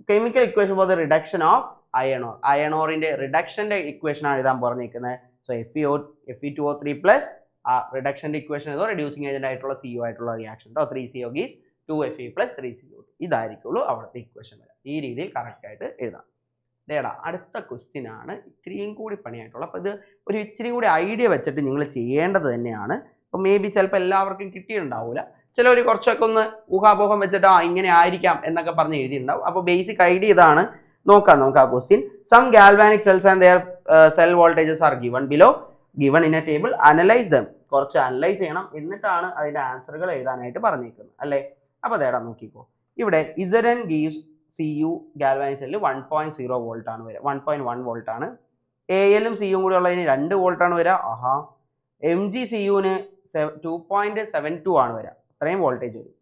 chemical equation for the reduction of iron ore. അയണോറിന്റെ റിഡക്ഷന്റെ ഇക്വേഷൻ ആണ് എഴുതാൻ പറഞ്ഞിരിക്കുന്നത്. സോ Fe2O3 പ്ലസ് ആ റിഡക്ഷന്റെ ഇക്വേഷൻ ഏതോ റെഡ്യൂസിങ് ഏജന്റ് ആയിട്ടുള്ള CO ആയിട്ടുള്ള റിയാക്ഷൻ കേട്ടോ. 3CO gives 2Fe plus 3CO2. ഇതായിരിക്കുള്ളൂ അവിടുത്തെ ഇക്വേഷൻ വരെ. ഈ രീതിയിൽ കറക്റ്റ് ആയിട്ട് എഴുതാം. ഇതേടാ അടുത്ത ക്വസ്റ്റ്യൻ ആണ് ഇത്തിരിയും കൂടി പണിയായിട്ടുള്ള. അപ്പോൾ ഇത് ഒരു ഇച്ചിരി കൂടി ഐഡിയ വെച്ചിട്ട് നിങ്ങൾ ചെയ്യേണ്ടത് തന്നെയാണ്. അപ്പോൾ മേ ബി ചിലപ്പോൾ എല്ലാവർക്കും കിട്ടിയിട്ടുണ്ടാവില്ല. ചിലർ കുറച്ചൊക്കെ ഒന്ന് ഊഹാപോഹം വെച്ചിട്ട് ഇങ്ങനെ ആയിരിക്കാം എന്നൊക്കെ പറഞ്ഞ് എഴുതിയിട്ടുണ്ടാവും. അപ്പോൾ ബേസിക് ഐഡിയ ഇതാണ്. നോക്കാം നമുക്ക് ആ question. Some galvanic cells and their cell voltages are given below, given in a table, analyse them. കുറച്ച് അനലൈസ് ചെയ്യണം, എന്നിട്ടാണ് അതിന്റെ ആൻസറുകൾ എഴുതാനായിട്ട് പറഞ്ഞിരിക്കുന്നത് അല്ലേ. അപ്പോൾ അതേടാ നോക്കിക്കോ. ഇവിടെ Zn gives Cu ഗാൽവാനിക് സെല്ലിൽ 1.0 വോൾട്ട് ആണ് വരിക, 1.1 വോൾട്ട് ആണ്. Alഉം Cuം കൂടി ഉള്ളതിന് 2 വോൾട്ട് ആണ് വരിക. MgCuന് 2.72 ആണ് വരിക. അത്രയും വോൾട്ടേജ് വരും.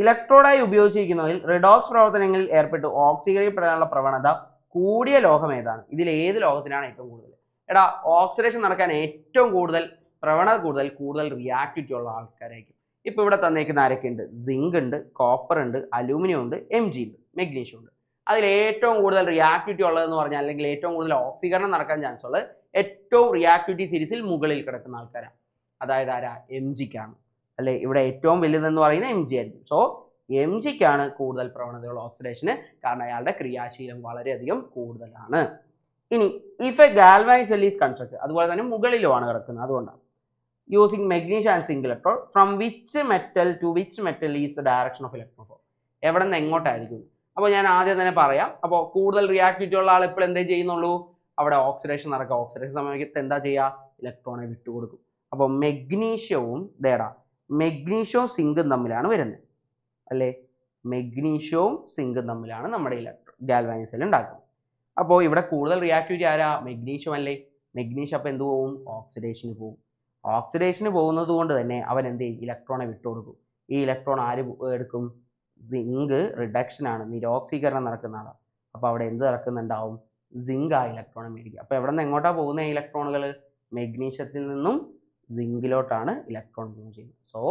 ഇലക്ട്രോഡായി ഉപയോഗിച്ചിരിക്കുന്നതിൽ റിഡോക്സ് പ്രവർത്തനങ്ങളിൽ ഏർപ്പെട്ട് ഓക്സീകരണപ്പെടാനുള്ള പ്രവണത കൂടിയ ലോഹം ഏതാണ്? ഇതിൽ ഏത് ലോഹത്തിനാണ് ഏറ്റവും കൂടുതൽ? എടാ ഓക്സിഡേഷൻ നടക്കാൻ ഏറ്റവും കൂടുതൽ പ്രവണത കൂടുതൽ റിയാക്ടിവിറ്റി ഉള്ള ആൾക്കാരായിരിക്കും. ഇപ്പൊ ഇവിടെ തന്നേക്കുന്ന ആരൊക്കെ ഉണ്ട്? സിങ്ക് ഉണ്ട്, കോപ്പർ ഉണ്ട്, അലൂമിനിയം ഉണ്ട്, Mg ഉണ്ട്, മെഗ്നീഷ്യം ഉണ്ട്. അതിൽ ഏറ്റവും കൂടുതൽ റിയാക്ടിവിറ്റി ഉള്ളതെന്ന് പറഞ്ഞാൽ, അല്ലെങ്കിൽ ഏറ്റവും കൂടുതൽ ഓക്സീകരണം നടക്കാൻ ചാൻസ് ഉള്ളത് ഏറ്റവും റിയാക്ടിവിറ്റി സീരീസിൽ മുകളിൽ കിടക്കുന്ന ആൾക്കാരാണ്. അതായത് ആരാ? Mgക്കാണ് അല്ലെ. ഇവിടെ ഏറ്റവും വലുതെന്ന് പറയുന്നത് Mg ആയിരിക്കും. സോ Mgക്കാണ് കൂടുതൽ പ്രവണതയുള്ള ഓക്സിഡേഷന്, കാരണം അയാളുടെ ക്രിയാശീലം വളരെയധികം കൂടുതലാണ്. ഇനി if a galvanic cell is construct, അതുപോലെ തന്നെ മുകളിലുമാണ് കിടക്കുന്നത്, അതുകൊണ്ടാണ്. Using magnesium and zinc electrode, from which metal to which metal is the direction of electron flow? എവിടെ നിന്ന് എങ്ങോട്ടായിരിക്കും? അപ്പോൾ ഞാൻ ആദ്യം തന്നെ പറയാം. അപ്പോൾ കൂടുതൽ റിയാക്ടിവിറ്റി ഉള്ള ആൾ ഇപ്പോൾ എന്തേ ചെയ്യുന്നുള്ളൂ? അവിടെ ഓക്സിഡേഷൻ നടക്കുക. ഓക്സിഡേഷൻ സമയത്ത് എന്താ ചെയ്യുക? ഇലക്ട്രോണെ വിട്ടുകൊടുക്കും. അപ്പോൾ മെഗ്നീഷ്യവും മെഗ്നീഷ്യവും സിങ്കും തമ്മിലാണ് വരുന്നത് അല്ലേ. മെഗ്നീഷ്യവും സിങ്കും തമ്മിലാണ് നമ്മുടെ ഗാൽവാനിക് സെൽ ഉണ്ടാക്കുന്നത്. അപ്പോൾ ഇവിടെ കൂടുതൽ റിയാക്ടിവിറ്റി ആരാ? മെഗ്നീഷ്യം അല്ലേ. മെഗ്നീഷ്യം അപ്പോൾ എന്ത് പോവും? ഓക്സിഡേഷന് പോവും. ഓക്സിഡേഷന് പോകുന്നത് കൊണ്ട് തന്നെ അവൻ എന്ത് ചെയ്യും? ഇലക്ട്രോണെ വിട്ടുകൊടുക്കും. ഈ ഇലക്ട്രോൺ ആര് എടുക്കും? സിങ്ക് റിഡക്ഷൻ ആണ്, നിരോക്സീകരണം നടക്കുന്ന ആളാണ്. അപ്പോൾ അവിടെ എന്ത് നടക്കുന്നുണ്ടാവും? സിങ്ക് ആ ഇലക്ട്രോണെ മേടിക്കുക. അപ്പോൾ എവിടെ നിന്ന് എങ്ങോട്ടാണ് പോകുന്ന ഇലക്ട്രോണുകൾ? മെഗ്നീഷ്യത്തിൽ നിന്നും സിങ്കിലോട്ടാണ് ഇലക്ട്രോൺ മൂവ് ചെയ്യുന്നത്. So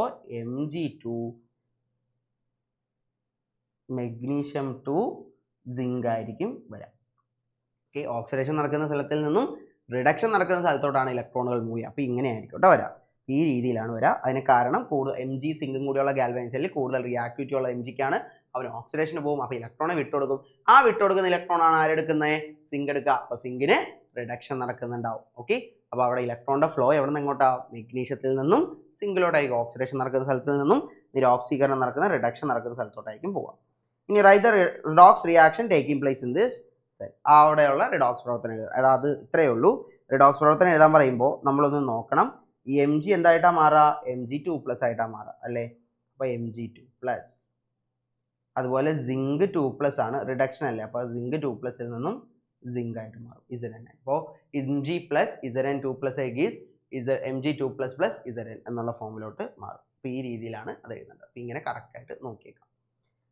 Mg2 magnesium to zinc ആയിരിക്കും വരാം. ഓക്കെ, ഓക്സിഡേഷൻ നടക്കുന്ന സ്ഥലത്തിൽ നിന്നും റിഡക്ഷൻ നടക്കുന്ന സ്ഥലത്തോട്ടാണ് ഇലക്ട്രോണുകൾ മൂവ് ചെയ്യുക. അപ്പോൾ ഇങ്ങനെ ആയിരിക്കും കേട്ടോ വരാം. ഈ രീതിയിലാണ് വരിക. അതിന് കാരണം കൂടുതൽ Mg സിങ്കും കൂടിയുള്ള ഗാൽവാനിക് സെല്ലിൽ കൂടുതൽ റിയാക്ടിവിറ്റി ഉള്ള Mgക്കാണ്. അവൻ ഓക്സിഡേഷന് പോകും. അപ്പോൾ ഇലക്ട്രോണെ വിട്ടുകൊടുക്കും. ആ വിട്ടുകൊടുക്കുന്ന ഇലക്ട്രോൺ ആണ് ആരെടുക്കുന്നത്? സിങ്ക് എടുക്കുക. അപ്പോൾ സിങ്കിന് റിഡക്ഷൻ നടക്കുന്നുണ്ടാവും. ഓക്കെ, അപ്പോൾ അവിടെ ഇലക്ട്രോണിന്റെ ഫ്ലോ എവിടെ നിന്ന് എങ്ങോട്ടാണ്? മെഗ്നീഷ്യത്തിൽ നിന്നും സിങ്കിലോട്ടായിരിക്കും. ഓക്സിഡേഷൻ നടക്കുന്ന സ്ഥലത്തിൽ നിന്നും നിരോക്സീകരണം നടക്കുന്ന റിഡക്ഷൻ നടക്കുന്ന സ്ഥലത്തോട്ടായിരിക്കും പോവുക. ഇനി write the redox reaction taking place in this oxide. അവിടെയുള്ള റിഡോക്സ് പ്രവർത്തനം എഴുതുക. അതായത് ഇത്രയേ ഉള്ളൂ. റിഡോക്സ് പ്രവർത്തനം എഴുതാൻ പറയുമ്പോൾ നമ്മളൊന്ന് നോക്കണം. ഈ Mg എന്തായിട്ടാണ് മാറുക? Mg2+ ആയിട്ടാണ് മാറുക അല്ലേ? അപ്പോൾ Mg2+. അതുപോലെ സിങ്ക് 2+ ആണ്, റിഡക്ഷൻ അല്ലേ, അപ്പോൾ സിങ്ക് 2+ൽ നിന്നും സിങ്ക് ആയിട്ട് മാറും Zn. അപ്പോൾ Mg+Zn2+ Mg2++ Zn എന്നുള്ള ഫോമിലോട്ട് മാറും. അപ്പോൾ ഈ രീതിയിലാണ് അത് എഴുതേണ്ടത്. അപ്പോൾ ഇങ്ങനെ കറക്റ്റായിട്ട് നോക്കിയേക്കാം.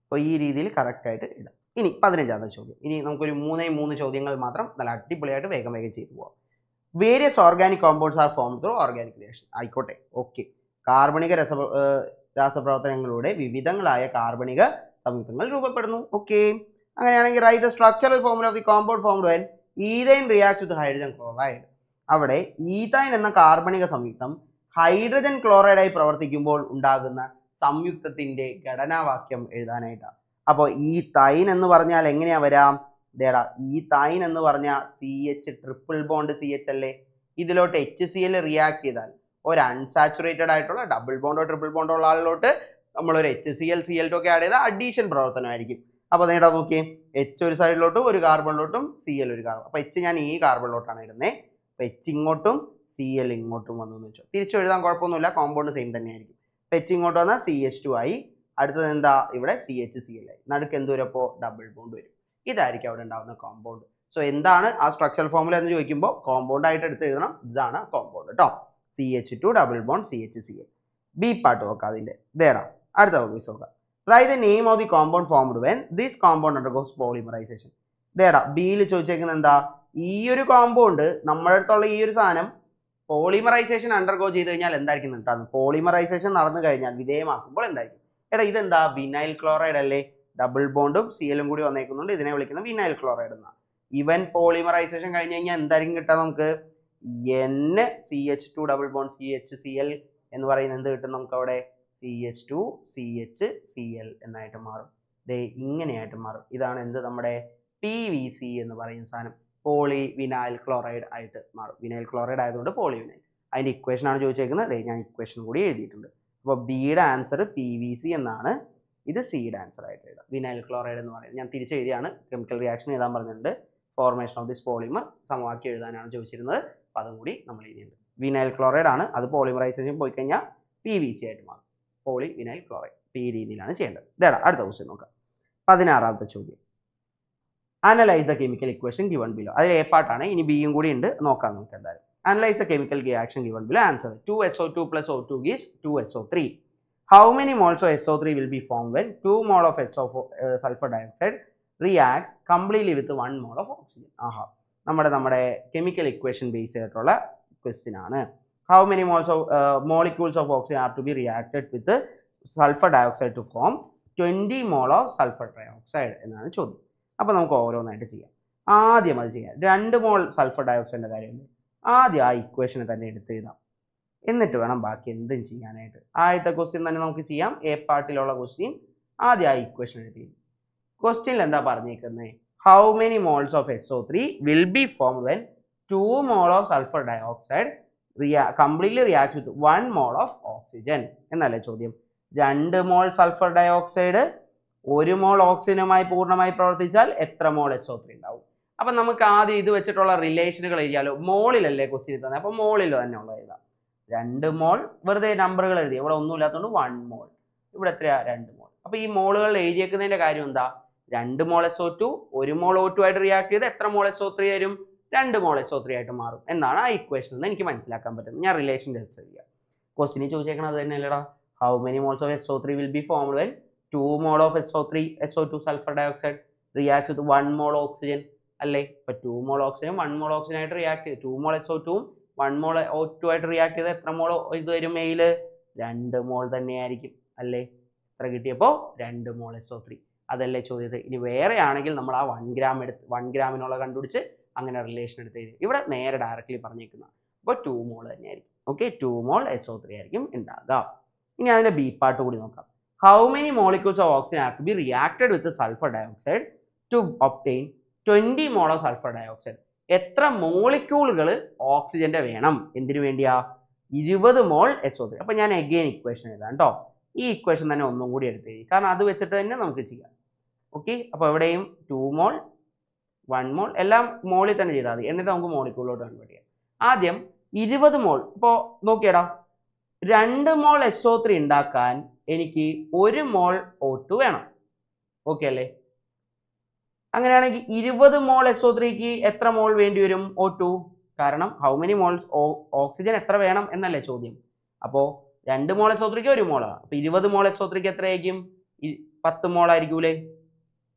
അപ്പോൾ ഈ രീതിയിൽ കറക്റ്റായിട്ട് എഴുതാം. ഇനി 15ാമത്തെ ചോദ്യം. ഇനി നമുക്കൊരു 3 ചോദ്യങ്ങൾ മാത്രം നല്ല അടിപൊളിയായിട്ട് വേഗം ചെയ്തു പോവാം. Various organic compounds R form through organic reaction. ആയിക്കോട്ടെ, ഓക്കെ. കാർബണിക രാസപ്രവർത്തനങ്ങളിലൂടെ വിവിധങ്ങളായ കാർബണിക സംയുക്തങ്ങൾ രൂപപ്പെടുന്നു. ഓക്കെ, അങ്ങനെയാണെങ്കിൽ write the structural formula of the compound formed when ethyne reacts with hydrogen chloride. അവിടെ ഈഥൈൻ എന്ന കാർബണിക സംയുക്തം ഹൈഡ്രജൻ ക്ലോറൈഡായി പ്രവർത്തിക്കുമ്പോൾ ഉണ്ടാകുന്ന സംയുക്തത്തിന്റെ ഘടനാവാക്യം എഴുതാനായിട്ടാണ്. അപ്പോൾ ഈഥൈൻ എന്ന് പറഞ്ഞാൽ എങ്ങനെയാ വരാം? ഇതേടാ, ഈഥൈൻ എന്ന് പറഞ്ഞാൽ CH ട്രിപ്പിൾ ബോണ്ട് CH അല്ലേ? ഇതിലോട്ട് HCl റിയാക്ട് ചെയ്താൽ ഒരു അൺസാച്ചുറേറ്റഡ് ആയിട്ടുള്ള ഡബിൾ ബോണ്ടോ ട്രിപ്പിൾ ബോണ്ടോ ഉള്ള ആളിലോട്ട് നമ്മളൊരു HCl Cl2 ഒക്കെ ആഡ് ചെയ്താൽ അഡീഷൻ പ്രവർത്തനമായിരിക്കും. അപ്പോൾ നേടാ നോക്കിയേ, H ഒരു സൈഡിലോട്ടും ഒരു കാർബണിലോട്ടും Cl ഒരു കാർബൺ. അപ്പോൾ H ഞാൻ ഈ കാർബണിലോട്ടാണ് ഇടുന്നത്. അപ്പോൾ H ഇങ്ങോട്ടും Cl ഇങ്ങോട്ടും വന്നു എന്ന് വെച്ചോ. തിരിച്ചു എഴുതാൻ കുഴപ്പമൊന്നുമില്ല, കോമ്പൗണ്ട് സെയിം തന്നെയായിരിക്കും. അപ്പോൾ H ഇങ്ങോട്ട് വന്നാൽ CH2 ആയി. അടുത്തത് എന്താ? ഇവിടെ CHCl ആയി. നടുക്ക് എന്ത് വരും? അപ്പോൾ ഡബിൾ ബോണ്ട് വരും. ഇതായിരിക്കും അവിടെ ഉണ്ടാകുന്ന കോമ്പൗണ്ട്. സോ എന്താണ് ആ സ്ട്രക്ചറൽ ഫോർമുല എന്ന് ചോദിക്കുമ്പോൾ കോമ്പൗണ്ട് ആയിട്ട് എടുത്ത് എഴുതണം. ഇതാണ് കോമ്പൗണ്ട് കേട്ടോ. CH2 double bond CHCl. B part നോക്കാം അതിൻ്റെ. ഇതേടാ അടുത്ത വോയിസ് നോക്കാം. Write the name of the compound formed when this compound undergoes polymerisation. ഇതേടാ ബിയിൽ ചോദിച്ചേക്കുന്നത് എന്താ? ഈ ഒരു കോമ്പൗണ്ട് നമ്മുടെ അടുത്തുള്ള ഈ ഒരു സാധനം പോളിമറൈസേഷൻ അണ്ടർഗോ ചെയ്ത് കഴിഞ്ഞാൽ എന്തായിരിക്കും ഉണ്ടാകുന്നത്? പോളിമറൈസേഷൻ നടന്നു കഴിഞ്ഞാൽ വിധേയമാക്കുമ്പോൾ എന്തായിരിക്കും? എടാ ഇതെന്താ? വിനൈൽ ക്ലോറൈഡ് അല്ലേ? ഡബിൾ ബോണ്ടും Cl കൂടി വന്നേക്കുന്നുണ്ട്. ഇതിനെ വിളിക്കുന്നത് വിനൈൽ ക്ലോറൈഡ് എന്നാണ്. ഇവൻ പോളിമറൈസേഷൻ കഴിഞ്ഞ് കഴിഞ്ഞാൽ എന്തായിരിക്കും കിട്ടുക നമുക്ക്? NCH2 ഡബിൾ ബോണ്ട് CHCl എന്ന് പറയുന്നത് എന്ത് കിട്ടും നമുക്ക് അവിടെ? CH2 CHCl എന്നായിട്ട് മാറും. ഇങ്ങനെയായിട്ട് മാറും. ഇതാണ് എന്ത്? നമ്മുടെ PVC എന്ന് പറയുന്ന സാധനം പോളി വിനൈൽ ക്ലോറൈഡ് ആയിട്ട് മാറും. വിനൈൽ ക്ലോറൈഡ് ആയതുകൊണ്ട് പോളി വിനൈൽ. അതിൻ്റെ ഇക്വേഷൻ ആണ് ചോദിച്ചേക്കുന്നത്. ഞാൻ ഇക്വേഷൻ കൂടി എഴുതിയിട്ടുണ്ട്. അപ്പോൾ ബിയുടെ ആൻസർ PVC എന്നാണ്. ഇത് സിയുടെ ആൻസർ ആയിട്ട് എഴുതാം. വിനൈൽ ക്ലോറൈഡ് എന്ന് പറയുന്നത് ഞാൻ തിരിച്ചെഴുതിയാണ്. കെമിക്കൽ റിയാക്ഷൻ എഴുതാൻ പറഞ്ഞിട്ടുണ്ട്. ഫോർമേഷൻ ഓഫ് ദിസ് പോളിമർ സമവാക്യം എഴുതാനാണ് ചോദിച്ചിരുന്നത്. അപ്പോൾ അതും കൂടി നമ്മൾ എഴുതിയിട്ടുണ്ട്. വിനൈൽ ക്ലോറൈഡ് ആണ്. അത് പോളിമറൈസേഷൻ പോയി കഴിഞ്ഞാൽ PVC ആയിട്ട് മാറും. Poly vinyl chloride. ഈ രീതിയിലാണ് ചെയ്യേണ്ടത്. ഇതാണ് അടുത്ത ക്വസ്റ്റ്യൻ നോക്കാം. 16ാമത്തെ ചോദ്യം. Analyse the chemical equation given below. അതിൽ എ പാർട്ടാണ്. ഇനി ബിയും കൂടി ഉണ്ട്, നോക്കാം നമുക്ക് എന്തായാലും. Analyse the chemical reaction given below. Answer 2SO2 + O2 gives 2SO3. How many moles of SO3 will be formed when 2 mole of sulfur dioxide reacts completely with 1 mole of oxygen? ആഹാ, നമ്മുടെ കെമിക്കൽ ഇക്വേഷൻ ബേസ് ചെയ്തിട്ടുള്ള question ആണ്. How many molecules of oxygen are to be reacted with sulfur dioxide to form 20 mole of sulfur dioxide എന്നാണ് ചോദ്യം. അപ്പോൾ നമുക്ക് ഓരോന്നായിട്ട് ചെയ്യാം. ആദ്യം അത് ചെയ്യാം. 2 മോൾ സൾഫർ ഡയോക്സൈഡിൻ്റെ കാര്യമുണ്ട്. ആദ്യം ആ ഇക്വേഷനെ തന്നെ എടുത്ത് എഴുതാം. എന്നിട്ട് വേണം ബാക്കി എന്തും ചെയ്യാനായിട്ട്. ആദ്യത്തെ ക്വസ്റ്റ്യൻ തന്നെ നമുക്ക് ചെയ്യാം. എ പാർട്ടിലുള്ള ക്വസ്റ്റ്യൻ ആദ്യം ആ ഇക്വേഷൻ എഴുതി. ക്വസ്റ്റ്യനിൽ എന്താ പറഞ്ഞേക്കുന്നത്? How many moles of SO3 will be form when 2 mole of sulphur dioxide completely react with 1 mole of oxygen എന്നല്ലേ ചോദ്യം. 2 മോൾ സൾഫർ ഡയോക്സൈഡ് 1 മോൾ ഓക്സിജനുമായി പൂർണ്ണമായി പ്രവർത്തിച്ചാൽ എത്ര മോൾ SO3 ഉണ്ടാവും? അപ്പം നമുക്ക് ആദ്യം ഇത് വെച്ചിട്ടുള്ള റിലേഷനുകൾ എഴുതിയാലോ. മോളിലല്ലേ ക്വസ്റ്റ്യൻ തന്നെ, അപ്പോൾ മോളിൽ തന്നെ ഉള്ള എഴുതാം. 2 മോൾ വെറുതെ നമ്പറുകൾ എഴുതി, ഇവിടെ ഒന്നും ഇല്ലാത്തതുകൊണ്ട് 1 മോൾ, ഇവിടെ എത്രയാ? 2 മോൾ. അപ്പോൾ ഈ മോളുകൾ എഴുതിയേക്കുന്നതിൻ്റെ കാര്യം എന്താ? 2 മോൾ SO2 1 മോൾ O2 ആയിട്ട് റിയാക്ട് ചെയ്ത് എത്ര മോൾ SO3 വരും? 2 മോൾ SO3 ആയിട്ട് മാറും എന്നാണ് ആ ഇക്വേഷൻ എന്ന് എനിക്ക് മനസ്സിലാക്കാൻ പറ്റുന്നത്. ഞാൻ റിലേഷൻ ടെസ്റ്റ് ചെയ്യാം. ക്വസ്റ്റ്യനിൽ ചോദിച്ചേക്കണത് അത് തന്നെയല്ലടാ. How many moles of SO3 will be formed when 2 mole of SO2 sulphur dioxide react with 1 mole oxygen അല്ലേ? ഇപ്പം 2 മോൾ ഓക്സിജൻ 1 മോൾ ഓക്സിജൻ ആയിട്ട് റിയാക്ട് ചെയ്ത് 2 മോൾ SO2 1 മോൾ O2 ആയിട്ട് റിയാക്ട് ചെയ്ത് എത്ര മോൾ ഇത് വരും? മെയിൽ 2 മോൾ തന്നെയായിരിക്കും അല്ലേ? എത്ര കിട്ടിയപ്പോൾ 2 മോൾ SO3. അതല്ലേ ചോദ്യത്തെ. ഇനി വേറെ ആണെങ്കിൽ നമ്മൾ ആ 1 ഗ്രാം എടുത്ത് 1 ഗ്രാമിനുള്ള കണ്ടുപിടിച്ച് അങ്ങനെ റിലേഷൻ എടുത്ത് എഴുതി. ഇവിടെ നേരെ ഡയറക്റ്റ്ലി പറഞ്ഞേക്കുന്ന അപ്പോൾ 2 മോൾ തന്നെയായിരിക്കും. ഓക്കെ, 2 മോൾ SO3 ആയിരിക്കും ഉണ്ടാകുക. ഇനി അതിൻ്റെ ബി പാർട്ട് കൂടി നോക്കാം. How many molecules of oxygen have to be reacted with sulphur dioxide to obtain 20 mole of sulphur dioxide? എത്ര മോളിക്യൂളുകൾ ഓക്സിജന്റെ വേണം? എന്തിനു വേണ്ടിയാ? 20 മോൾ SO3. അപ്പം ഞാൻ എഗെയിൻ ഇക്വേഷൻ എഴുതാം കേട്ടോ. ഈ ഇക്വേഷൻ തന്നെ ഒന്നും കൂടി എടുത്ത് എഴുതി, കാരണം അത് വെച്ചിട്ട് തന്നെ നമുക്ക് ചെയ്യാം. ഓക്കെ, അപ്പോൾ എവിടെയും 2 മോൾ 1 മോൾ എല്ലാം മോളിൽ തന്നെ ചെയ്താൽ മതി. എന്നിട്ട് നമുക്ക് മോളിക്യൂളിലോട്ട് കൺവേർട്ട് ചെയ്യാം. ആദ്യം 20 മോൾ. ഇപ്പോൾ നോക്കിയടാ, 2 മോൾ SO3 ഉണ്ടാക്കാൻ എനിക്ക് 1 മോൾ O2 വേണം. ഓക്കെ അല്ലേ? അങ്ങനെയാണെങ്കിൽ 20 മോൾ SO3ക്ക് എത്ര മോൾ വേണ്ടി വരും O2? കാരണം ഹൗ മെനി മോൾസ് ഓക്സിജൻ എത്ര വേണം എന്നല്ലേ ചോദ്യം. അപ്പോൾ 2 മോൾ SO3ക്ക് 1 മോളാണ്. അപ്പോൾ 20 മോൾ SO3ക്ക് എത്രയായിരിക്കും? 10 മോൾ ആയിരിക്കൂലേ?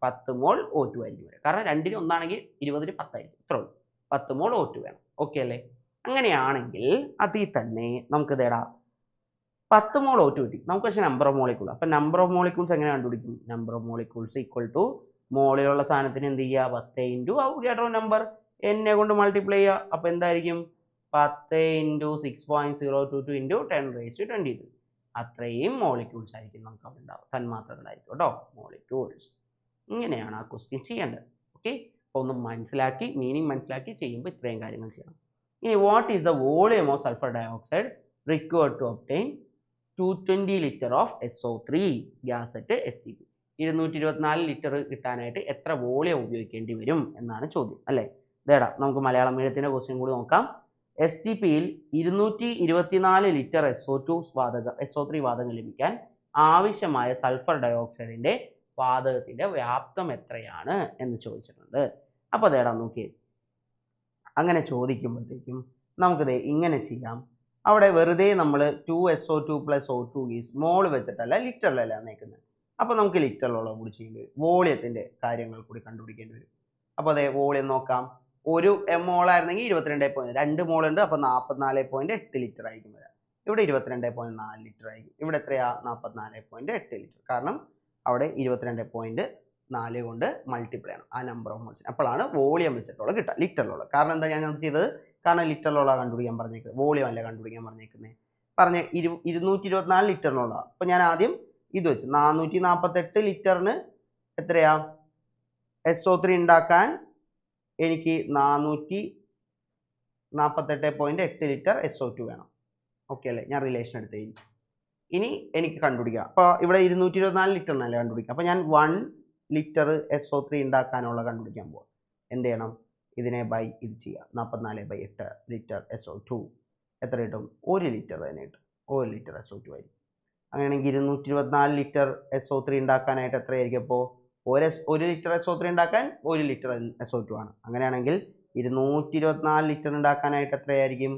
10 മോൾ O2 ആയിരിക്കും. കാരണം 2ന് 1 ആണെങ്കിൽ 20ന് 10 ആയിരിക്കും. ഇത്രേ ഉള്ളൂ. 10 മോൾ O2 വേണം. ഓക്കെ അല്ലേ? അങ്ങനെയാണെങ്കിൽ അതിൽ തന്നെ നമുക്ക് തേടാ 10 മോൾ O2 കിട്ടി. നമുക്ക് പക്ഷേ നമ്പർ ഓഫ് മോളിക്യൂൾ. അപ്പം നമ്പർ ഓഫ് മോളിക്യൂൾസ് എങ്ങനെ കണ്ടുപിടിക്കും? Number of molecules equal to മോളിലുള്ള സാധനത്തിന് എന്ത് ചെയ്യുക? 10 ഇൻറ്റു ഔട്ട് നമ്പർ എന്നെ കൊണ്ട് മൾട്ടിപ്ലൈ ചെയ്യുക. അപ്പോൾ എന്തായിരിക്കും? 10 ഇൻറ്റു 6.022 ഇൻറ്റു 10⁻²². അത്രയും മോളിക്യൂൾസ് ആയിരിക്കും നമുക്ക് അവിടെ ഉണ്ടാവും. തന്മാത്രകളായിരിക്കും കേട്ടോ, മോളിക്യൂൾസ്. ഇങ്ങനെയാണ് ആ ക്വസ്റ്റ്യൻ ചെയ്യേണ്ടത്. ഓക്കെ, അപ്പോൾ ഒന്ന് മനസ്സിലാക്കി, മീനിങ് മനസ്സിലാക്കി ചെയ്യുമ്പോൾ ഇത്രയും കാര്യങ്ങൾ ചെയ്യണം. ഇനി what is the volume of sulphur dioxide required to obtain 220 litre of SO3 gas at STP? 224 litre കിട്ടാനായിട്ട് എത്ര വോളിയം ഉപയോഗിക്കേണ്ടി വരും എന്നാണ് ചോദ്യം അല്ലേ? ഇതേടാ നമുക്ക് മലയാളം മീഡിയത്തിൻ്റെ ക്വസ്റ്റ്യൻ കൂടി നോക്കാം. STPയിൽ 224 ലിറ്റർ SO3 വാതകം ലഭിക്കാൻ ആവശ്യമായ സൾഫർ ഡയോക്സൈഡിൻ്റെ വാതകത്തിൻ്റെ വ്യാപ്തം എത്രയാണ് എന്ന് ചോദിച്ചിട്ടുണ്ട്. അപ്പോൾ അതേടാ നോക്കിയേ, അങ്ങനെ ചോദിക്കുമ്പോഴത്തേക്കും നമുക്കിത് ഇങ്ങനെ ചെയ്യാം. അവിടെ വെറുതെ നമ്മൾ 2SO2 + O2 ഈസ് മോൾ വെച്ചിട്ടല്ല ലിറ്ററിലല്ല നിൽക്കുന്നത്. അപ്പോൾ നമുക്ക് ലിറ്ററിലുള്ള കൂടി ചെയ്യേണ്ടി വരും. വോളിയത്തിൻ്റെ കാര്യങ്ങൾ കൂടി കണ്ടുപിടിക്കേണ്ടി വരും. അപ്പോൾ അതേ വോളിയം നോക്കാം. ഒരു മോളായിരുന്നെങ്കിൽ 22. 2 മോളുണ്ട്, അപ്പോൾ 44.8 ലിറ്റർ ആയിരിക്കും വരാം. ഇവിടെ 22.4 ലിറ്റർ ആയിരിക്കും. ഇവിടെ എത്രയാ? 44.8 ലിറ്റർ. കാരണം അവിടെ 22.4 കൊണ്ട് മൾട്ടിപ്ലൈ ആണ് ആ നമ്പർ ഓഫ് മോൾസ്. അപ്പോഴാണ് വോളിയം വെച്ചിട്ടുള്ള കിട്ടുക, ലിറ്ററിലുള്ള. കാരണം എന്താ ഞാൻ ചെയ്തത്? കാരണം ലിറ്ററിലുള്ള കണ്ടുപിടിക്കാൻ പറഞ്ഞേക്കുന്നത്, വോളിയം അല്ല കണ്ടുപിടിക്കാൻ പറഞ്ഞേക്കുന്നത്. 224 ലിറ്ററിനുള്ള. അപ്പോൾ ഞാൻ ആദ്യം ഇത് വെച്ച് 448 ലിറ്ററിന് എത്രയാ SO3 ഉണ്ടാക്കാൻ എനിക്ക് 448.8 ലിറ്റർ SO2 വേണം. ഓക്കെ അല്ലേ? ഞാൻ റിലേഷൻ എടുത്ത് കഴിഞ്ഞു. ഇനി എനിക്ക് കണ്ടുപിടിക്കാം. അപ്പോൾ ഇവിടെ 224 ലിറ്ററിനല്ലേ കണ്ടുപിടിക്കാം. അപ്പോൾ ഞാൻ 1 ലിറ്റർ SO3 ഉണ്ടാക്കാനുള്ള കണ്ടുപിടിക്കാൻ പോവാം. എന്ത് ചെയ്യണം? ഇതിനെ ബൈ ഇത് ചെയ്യാം. 44/8 ലിറ്റർ SO2 എത്ര കിട്ടും? 1 ലിറ്റർ തന്നെ കിട്ടും. 1 ലിറ്റർ SO2 ആയിരിക്കും. അങ്ങനെയാണെങ്കിൽ 224 ലിറ്റർ SO3 ഉണ്ടാക്കാനായിട്ട് എത്രയായിരിക്കും? അപ്പോൾ 1 ലിറ്റർ SO3 ഉണ്ടാക്കാൻ 1 ലിറ്റർ SO2 ആണ്. അങ്ങനെയാണെങ്കിൽ 224 ലിറ്റർ ഉണ്ടാക്കാനായിട്ട് എത്രയായിരിക്കും?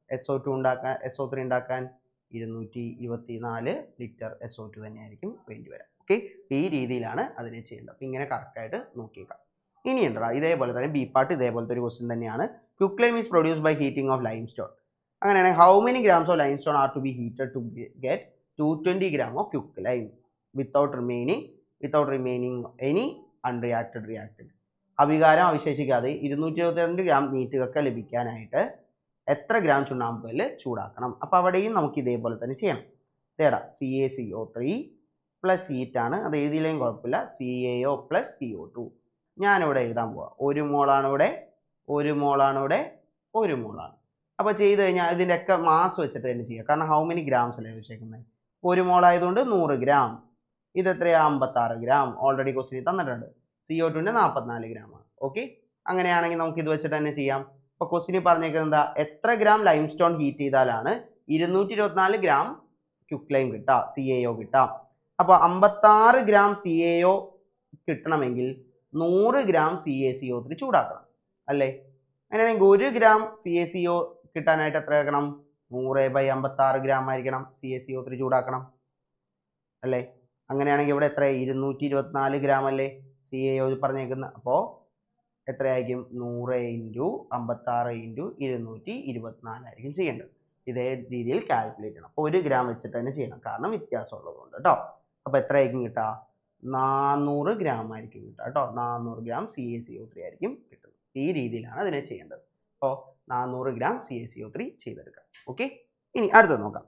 SO3 ഉണ്ടാക്കാൻ 224 ലിറ്റർ SO2 തന്നെയായിരിക്കും വേണ്ടി വരാം. ഓക്കെ, ഈ രീതിയിലാണ് അതിനെ ചെയ്യേണ്ടത്. അപ്പോൾ ഇങ്ങനെ കറക്റ്റായിട്ട് നോക്കിയേക്കാം. ഇനി ഉണ്ടോ ഇതേപോലെ തന്നെ ബി പാർട്ട് ഇതേപോലത്തെ ഒരു ക്വസ്റ്റ്യൻ തന്നെയാണ്. Quicklime is produced by heating of limestone. അങ്ങനെയാണെങ്കിൽ how many grams of limestone are to be heated to get 220 gram of quicklime without remaining any unreacted reacted? അവികാരം അവശേഷിക്കാതെ 222 ഗ്രാം നീറ്റുകക്ക ലഭിക്കാനായിട്ട് എത്ര ഗ്രാം ചുണ്ണാമ്പുകല്ല് ചൂടാക്കണം? അപ്പോൾ അവിടെയും നമുക്ക് ഇതേപോലെ തന്നെ ചെയ്യണം. തേടാ CaCO3 പ്ലസ് ഹീറ്റാണ്, അത് എഴുതിയില്ലെങ്കിൽ കുഴപ്പമില്ല. CaO പ്ലസ് CO2 ഞാനിവിടെ എഴുതാൻ പോവാം. 1 മോളാണ് ഇവിടെ, 1 മോളാണ് ഇവിടെ, 1 മോളാണ്. അപ്പോൾ ചെയ്ത് കഴിഞ്ഞാൽ ഇതിൻ്റെയൊക്കെ മാസ് വെച്ചിട്ട് തന്നെ ചെയ്യുക. കാരണം ഹൗ മെനി ഗ്രാംസ് അല്ലേ വെച്ചേക്കുന്നത്? 1 മോളായതുകൊണ്ട് 100 ഗ്രാം. ഇതെത്രയാ? 56 ഗ്രാം. ഓൾറെഡി ക്വസ്റ്റ്യൻ തന്നിട്ടുണ്ട്. CO2ൻ്റെ 44 ഗ്രാമാണ്. ഓക്കെ, അങ്ങനെയാണെങ്കിൽ നമുക്ക് ഇത് വെച്ചിട്ട് തന്നെ ചെയ്യാം. അപ്പോൾ ക്വസ്റ്റ്യൻ പറഞ്ഞേക്കുന്നത് എന്താ? എത്ര ഗ്രാം ലൈംസ്റ്റോൺ ഹീറ്റ് ചെയ്താലാണ് 224 ഗ്രാം ക്വിക്ലൈം കിട്ടുക, CaO കിട്ടാം? അപ്പോൾ 56 ഗ്രാം CaO കിട്ടണമെങ്കിൽ 100 ഗ്രാം CaCO3 ചൂടാക്കണം അല്ലേ? അങ്ങനെയാണെങ്കിൽ 1 ഗ്രാം CaCO കിട്ടാനായിട്ട് എത്ര ആക്കണം? 100/56 ഗ്രാം ആയിരിക്കണം CaCO3 ചൂടാക്കണം അല്ലേ? അങ്ങനെയാണെങ്കിൽ ഇവിടെ എത്ര? 224 ഗ്രാം അല്ലേ CaO പറഞ്ഞേക്കുന്നത്? അപ്പോൾ എത്രയായിരിക്കും? 100 × 56 × 224 ആയിരിക്കും ചെയ്യേണ്ടത്. ഇതേ രീതിയിൽ കാൽക്കുലേറ്റ് ചെയ്യണം. അപ്പോൾ 1 ഗ്രാം വെച്ചിട്ട് തന്നെ ചെയ്യണം, കാരണം വ്യത്യാസം ഉള്ളതുകൊണ്ട് കേട്ടോ. അപ്പോൾ എത്രയായിരിക്കും കിട്ടുക? 400 ഗ്രാം ആയിരിക്കും കിട്ടുക കേട്ടോ. 400 ഗ്രാം CaCO3 ആയിരിക്കും കിട്ടുന്നത്. ഈ രീതിയിലാണ് അതിനെ ചെയ്യേണ്ടത്. അപ്പോൾ 400 ഗ്രാം CaCO3 ചെയ്തെടുക്കാം. ഓക്കെ, ഇനി അടുത്തത് നോക്കാം.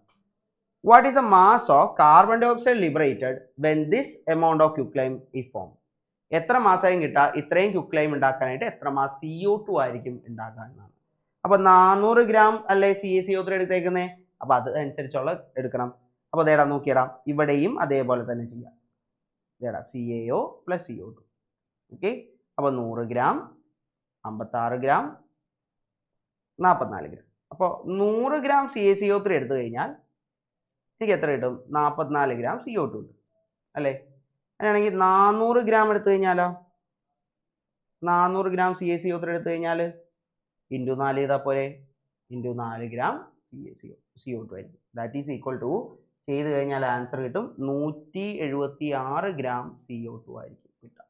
What is the mass of carbon dioxide liberated when this amount of quicklime is form? എത്ര മാസമായും കിട്ടുക? ഇത്രയും ക്വിക്ലൈം ഉണ്ടാക്കാനായിട്ട് എത്ര മാസ് CO2 ആയിരിക്കും ഉണ്ടാക്കുക എന്നാണ്. അപ്പോൾ 400 ഗ്രാം അല്ലേ CaCO3 എടുത്തേക്കുന്നത്? അപ്പോൾ അതനുസരിച്ചുള്ള എടുക്കണം. അപ്പോൾ അതേടാ നോക്കിയിടാം. ഇവിടെയും അതേപോലെ തന്നെ ചെയ്യാം. CaO plus CO2. ഓക്കെ, അപ്പോൾ 100 ഗ്രാം, 56 ഗ്രാം, 44 ഗ്രാം. അപ്പോൾ 100 ഗ്രാം CaCO3 എടുത്തു കഴിഞ്ഞാൽ എനിക്ക് എത്ര കിട്ടും? 44 ഗ്രാം CO2 കിട്ടും അല്ലേ? അങ്ങനെയാണെങ്കിൽ 400 ഗ്രാം എടുത്തു കഴിഞ്ഞാലോ? 400 ഗ്രാം CaCO3 എടുത്തു കഴിഞ്ഞാൽ ഇൻറ്റു 4 ചെയ്താൽ പോരെ? ഇൻറ്റു 4 ഗ്രാം CO2 ആയിരിക്കും. ദാറ്റ് ഈസ് ഈക്വൽ ടു ചെയ്ത് കഴിഞ്ഞാൽ ആൻസർ കിട്ടും 176 ഗ്രാം CO2 ആയിരിക്കും കിട്ടുക.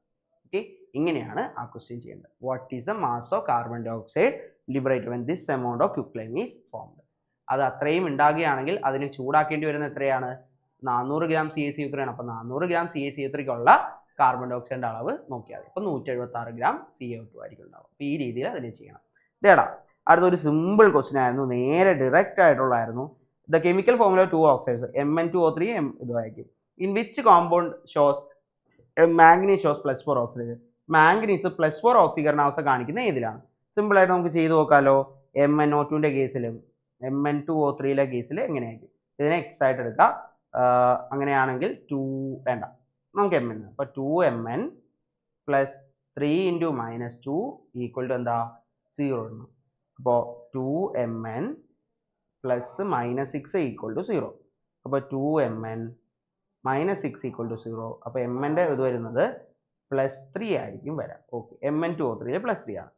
ഓക്കെ, ഇങ്ങനെയാണ് ആ ക്വസ്റ്റ്യൻ ചെയ്യേണ്ടത്. What is the mass of carbon dioxide liberated when this amount of quicklime is formed? അത് അത്രയും ഉണ്ടാകുകയാണെങ്കിൽ അതിന് ചൂടാക്കേണ്ടി വരുന്ന എത്രയാണ്? 400 ഗ്രാം CaCO3 ആണ്. അപ്പോൾ 400 ഗ്രാം CaCO3ക്കുള്ള കാർബൺ ഡൈ ഓക്സൈഡിൻ്റെ അളവ് നോക്കിയാൽ മതി. അപ്പോൾ 176 ഗ്രാം CO2 ആയിരിക്കും ഉണ്ടാവും. അപ്പോൾ ഈ രീതിയിൽ അതിന് ചെയ്യണം. ഇതേടാ അടുത്തൊരു സിമ്പിൾ ക്വസ്റ്റ്യൻ ആയിരുന്നു, നേരെ ഡയറക്റ്റ് ആയിട്ടുള്ളായിരുന്നു. The chemical formula 2 oxides MN2O3 ഇതായിരിക്കും. In which compound shows manganese shows +4 oxidation? Manganese +4 ഓക്സീകരണാവസ്ഥ കാണിക്കുന്ന ഏതിലാണ്? സിമ്പിൾ ആയിട്ട് നമുക്ക് ചെയ്തു നോക്കാമല്ലോ. MnO2ൻ്റെ കേസിലും MN2O3യിലെ കേസിൽ എങ്ങനെയായിരിക്കും? ഇതിനെ എക്സ് ആയിട്ട് എടുക്കുക. അങ്ങനെയാണെങ്കിൽ 2 വേണ്ട, നമുക്ക് MN. അപ്പോൾ 2Mn + 3 × -2 = എന്താ? 0 ഇടണം. അപ്പോൾ 2Mn + -6 = 0. അപ്പോൾ 2Mn - 6 = 0. അപ്പോൾ Mൻ്റെ ഇത് വരുന്നത് +3 ആയിരിക്കും വരാം. ഓക്കെ, MN2O3 +3 ആണ്.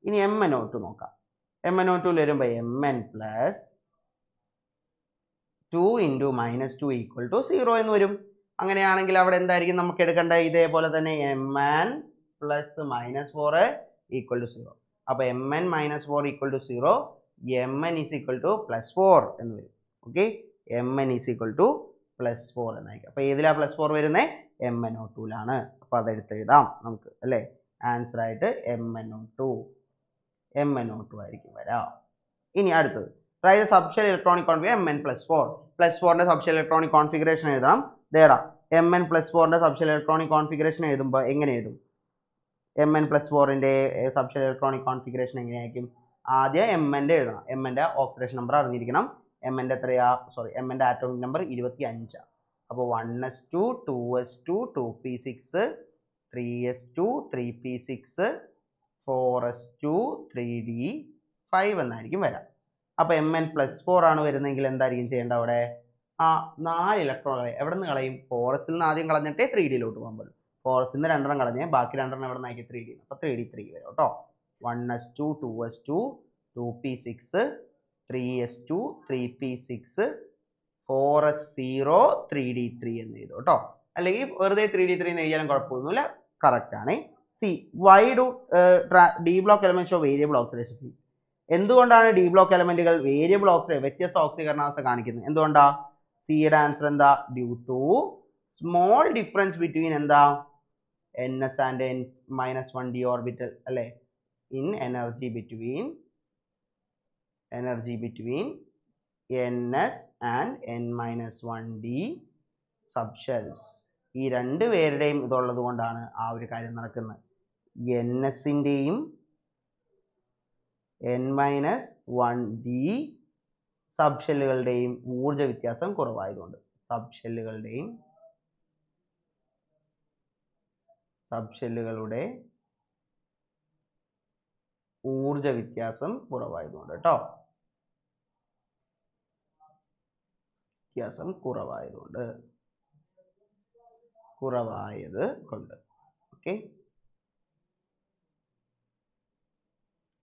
ഇനി MnO2 നോക്കാം. MnO2 വരുമ്പോൾ Mn + 2 × -2 = 0 എന്ന് വരും. അങ്ങനെയാണെങ്കിൽ അവിടെ എന്തായിരിക്കും നമുക്ക് എടുക്കേണ്ടത്? ഇതേപോലെ തന്നെ Mn + -4 = 0. അപ്പോൾ Mn - 4 = 0, Mn +4 എന്ന് വരും. ഓക്കെ, Mn +4 എന്നായിരിക്കും. അപ്പോൾ ഏതിലാണ് +4 വരുന്നത്? MnO2ലാണ്. അപ്പോൾ അതെടുത്ത് എഴുതാം നമുക്ക് അല്ലേ. ആൻസർ ആയിട്ട് MnO2 ആയിരിക്കും വരാം. ഇനി അടുത്തത് അതായത് സബ്ഷെൽ ഇലക്ട്രോണിക് കോൺഫിഗറേഷൻ Mn +4. +4ൻ്റെ സബ്ഷെൽ ഇലക്ട്രോണിക് കോൺഫിഗറേഷൻ എഴുതാം. ദേടാ Mn +4ൻ്റെ സബ്ഷെൽ ഇലക്ട്രോണിക് കോൺഫിഗറേഷൻ എഴുതുമ്പോൾ എങ്ങനെ എഴുതും? Mn +4ൻ്റെ സബ്ഷെൽ ഇലക്ട്രോണിക് കോൺഫിഗറേഷൻ എങ്ങനെയായിരിക്കും? ആദ്യം Mൻ്റെ എഴുതണം. Mൻ്റെ ഓക്സിഡേഷൻ നമ്പർ അറിഞ്ഞിരിക്കണം. Mൻ്റെ എത്രയാ? Mൻ്റെ ആറ്റോമിക് നമ്പർ 25. അപ്പോൾ 1s2 2s2 2p6 3s2 3p6 4s2 3d5 എന്നായിരിക്കും വരാം. അപ്പോൾ Mn +4 ആണ് വരുന്നതെങ്കിൽ എന്തായിരിക്കും ചെയ്യേണ്ടത്? അവിടെ 4 ഇലക്ട്രോണുകളെ എവിടെ നിന്ന് കളയും? 4sൽ നിന്ന് ആദ്യം കളഞ്ഞിട്ടേ 3dയിലോട്ട് പോകാൻ പറ്റും. 4sൽ നിന്ന് 2 കളഞ്ഞ് ബാക്കി 2 എവിടെ നിന്നാക്കി? 3d. അപ്പോൾ 3d3 വരും കേട്ടോ. 1s2 2s2 2p6 3s2 3p6 4s0 3d3 എന്ന് എഴുതും കേട്ടോ. അല്ലെങ്കിൽ വെറുതെ 3d3 എന്ന് എഴുതിയാലും കുഴപ്പമൊന്നുമില്ല, കറക്റ്റ് ആണ്. C why do d block element show variable oxidation? എന്തുകൊണ്ടാണ് ഡി ബ്ലോക്ക് എലമെന്റുകൾ വേരിയബിൾ ഓക്സിഡേഷൻ വ്യത്യസ്ത ഓക്സീകരണാവസ്ഥ കാണിക്കുന്നത്? എന്തുകൊണ്ടാ? സിയുടെ ആൻസർ എന്താ? Due to small difference between എന്താ NS ആൻഡ് -1d ഓർബിറ്റൽ അല്ലേ? In energy between NS and N-1d subshells. ഈ രണ്ട് പേരുടെയും ഇതുള്ളത് കൊണ്ടാണ് ആ ഒരു കാര്യം നടക്കുന്നത്. NSൻ്റെയും N-1d സബ്ഷെല്ലുകളുടെയും ഊർജ്ജ വ്യത്യാസം കുറവായതുകൊണ്ട്. സബ്ഷെല്ലുകളുടെ ഊർജ്ജ വ്യത്യാസം കുറവായതുകൊണ്ട് കേട്ടോ. കുറവായത് കൊണ്ട്. ഓക്കെ,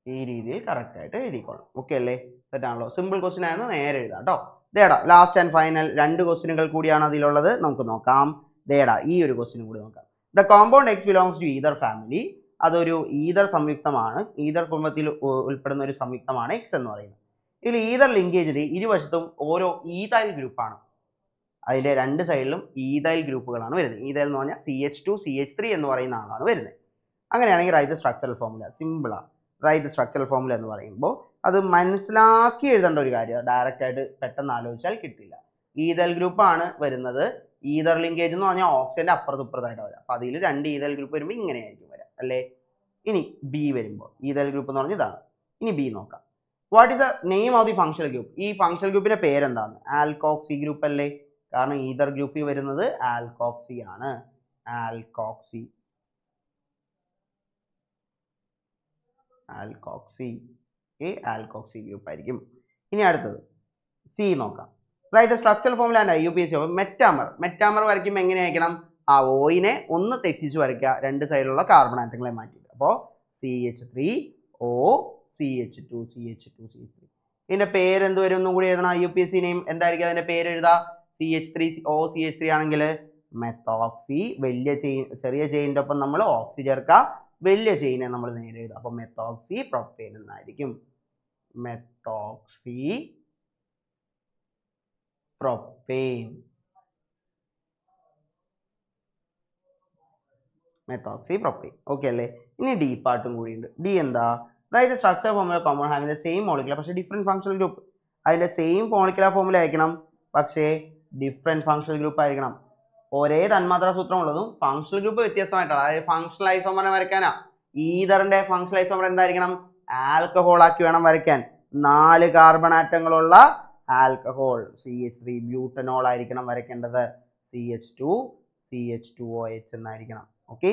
ഈ രീതിയിൽ കറക്റ്റ് ആയിട്ട് എഴുതിക്കോളാം. ഓക്കെ അല്ലേ? സെറ്റാണല്ലോ. സിമ്പിൾ ക്വസ്റ്റ്യൻ ആയിരുന്നു, നേരെ എഴുതാം കേട്ടോ. ദേടാ ലാസ്റ്റ് ആൻഡ് ഫൈനൽ 2 ക്വസ്റ്റ്യനുകൾ കൂടിയാണ് അതിലുള്ളത്. നമുക്ക് നോക്കാം. ദേടാ ഈ ഒരു ക്വസ്റ്റ്യനും കൂടി നോക്കാം. The compound X belongs to ether family. അതൊരു ഈതർ സംയുക്തമാണ്. ഈതർ കുടുംബത്തിൽ ഉൾപ്പെടുന്ന ഒരു സംയുക്തമാണ് എക്സ് എന്ന് പറയുന്നത്. ഇതിൽ ഈതർ ലിങ്കേജിൽ ഇരുവശത്തും ഓരോ ഈതൈൽ ഗ്രൂപ്പാണ്. അതിലെ 2 സൈഡിലും ഈതൈൽ ഗ്രൂപ്പുകളാണ് വരുന്നത്. ഈതൈൽ എന്ന് പറഞ്ഞാൽ CH2 CH3 എന്ന് പറയുന്ന ആളാണ് വരുന്നത്. അങ്ങനെയാണെങ്കിൽ റൈറ്റ് സ്ട്രക്ചറൽ ഫോർമുല. സിമ്പിളാണ്. റൈറ്റ് സ്ട്രക്ചറൽ ഫോർമുല എന്ന് പറയുമ്പോൾ അത് മനസ്സിലാക്കി എഴുതേണ്ട ഒരു കാര്യം. ഡയറക്റ്റ് ആയിട്ട് പെട്ടെന്ന് ആലോചിച്ചാൽ കിട്ടില്ല. ഈതൈൽ ഗ്രൂപ്പാണ് വരുന്നത്. ഈതർ ലിങ്കേജ് എന്ന് പറഞ്ഞാൽ ഓക്സിജന്റെ അപ്പുറത്തുപ്പുറത്തായിട്ട് വരാം. അപ്പോൾ അതിൽ 2 ഈതൈൽ ഗ്രൂപ്പ് വരുമ്പോൾ ഇങ്ങനെയായിരിക്കും വരാം അല്ലേ. ഇനി ബി വരുമ്പോൾ ഈതൈൽ ഗ്രൂപ്പ് എന്ന് പറഞ്ഞാൽ ഇതാണ്. ഇനി ബി നോക്കാം. What is the name of the functional group? ഈ ഫങ്ഷണൽ ഗ്രൂപ്പിന്റെ പേരെന്താണ്? ആൽക്കോക്സി ഗ്രൂപ്പ് അല്ലേ? കാരണം ഈതർ ഗ്രൂപ്പിൽ വരുന്നത് ആൽക്കോക്സി ആണ്. Alkoxy. Alkoxy. Okay, alkoxy group ആയിരിക്കും. ഇനി അടുത്തത് സി നോക്കാം. അതായത് സ്ട്രക്ചറൽ ഫോമുല IUPAC മെറ്റാമർ വരയ്ക്കുമ്പോൾ എങ്ങനെ അയക്കണം? ആ ഓയിനെ ഒന്ന് തെറ്റിച്ച് വരയ്ക്കുക, രണ്ട് സൈഡിലുള്ള കാർബൺ ആറ്റങ്ങളെ മാറ്റി. അപ്പോൾ CH3O CH2 CH2 CH3. ഇതിന്റെ പേര് എന്ത് വരും ഒന്നും കൂടി എഴുതണം. IUPAC നെയിം എന്തായിരിക്കും അതിന്റെ പേര് എഴുതുക? CH3O CH3 ആണെങ്കിൽ മെത്തോക്സി. വലിയ ചെയിൻ, ചെറിയ ചെയിൻ്റെ ഒപ്പം നമ്മൾ ഓക്സി ചേർക്കുക, വലിയ ചെയിനെ നമ്മൾ നേരെ എഴുതുക. അപ്പോൾ മെത്തോക്സി പ്രൊപ്പേൻ എന്നായിരിക്കും. Methoxy propane, methoxy propane. Okay അല്ലേ? ഇനി ഡി പാർട്ടും കൂടി ഉണ്ട്. ഡി എന്താ? അതായത് സ്ട്രക്ചർ ഫോമുല കോമ്പൗണ്ട് ഹാവിന്റെ സെയിം മോളിക്കുലർ പക്ഷേ ഡിഫറെന്റ് ഫങ്ഷണൽ ഗ്രൂപ്പ്. അതിന്റെ സെയിം മോളിക്കുലർ ഫോമുല ആയിരിക്കണം, പക്ഷേ ഡിഫറെന്റ് ഫങ്ഷണൽ ഗ്രൂപ്പ് ആയിരിക്കണം. ഒരേ തന്മാത്രാ സൂത്രം ഉള്ളതും ഫങ്ഷണൽ ഗ്രൂപ്പ് വ്യത്യസ്തമായിട്ടാണ്. അതായത് ഫങ്ഷണൽ ഐസോമറിനെ വരയ്ക്കാനാ ഈതറിന്റെ ഫങ്ഷണൽ ഐസോമർ എന്തായിരിക്കണം? ആൽക്കഹോൾ ആക്കി വേണം വരയ്ക്കാൻ. 4 കാർബൺ ആറ്റങ്ങളുള്ള ആൽക്കഹോൾ CH3 ബ്യൂട്ടനോൾ ആയിരിക്കണം വരയ്ക്കേണ്ടത്. CH2 CH2OH എന്നായിരിക്കണം. ഓക്കെ,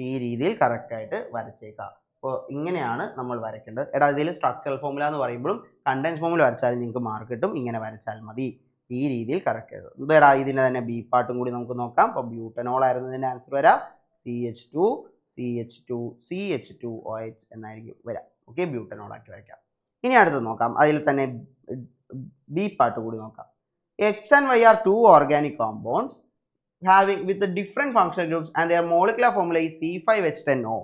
ഈ രീതിയിൽ കറക്റ്റ് ആയിട്ട് വരച്ചേക്കാം. അപ്പോൾ ഇങ്ങനെയാണ് നമ്മൾ വരയ്ക്കേണ്ടത്. എടാ ഇതിൽ സ്ട്രക്ചറൽ ഫോമുല എന്ന് പറയുമ്പോഴും കണ്ടൻസ് ഫോമുല വരച്ചാൽ നിങ്ങൾക്ക് മാർക്ക് കിട്ടും. ഇങ്ങനെ വരച്ചാൽ മതി. ഈ രീതിയിൽ കറക്റ്റ് ചെയ്തു. ഇതെടാ ഇതിൻ്റെ തന്നെ ബി പാർട്ടും കൂടി നമുക്ക് നോക്കാം. അപ്പോൾ ബ്യൂട്ടനോൾ ആയിരുന്നു ഇതിൻ്റെ ആൻസർ വരാം. CH2 CH2 CH2OH എന്നായിരിക്കും വരാം. ഓക്കെ, ബ്യൂട്ടനോൾ ആക്കി വരയ്ക്കാം. ഇനി അടുത്തത് നോക്കാം. അതിൽ തന്നെ ബി പാർട്ട് കൂടി നോക്കാം. X and Y are two organic compounds having with the different functional groups and their molecular formula is C5H10O.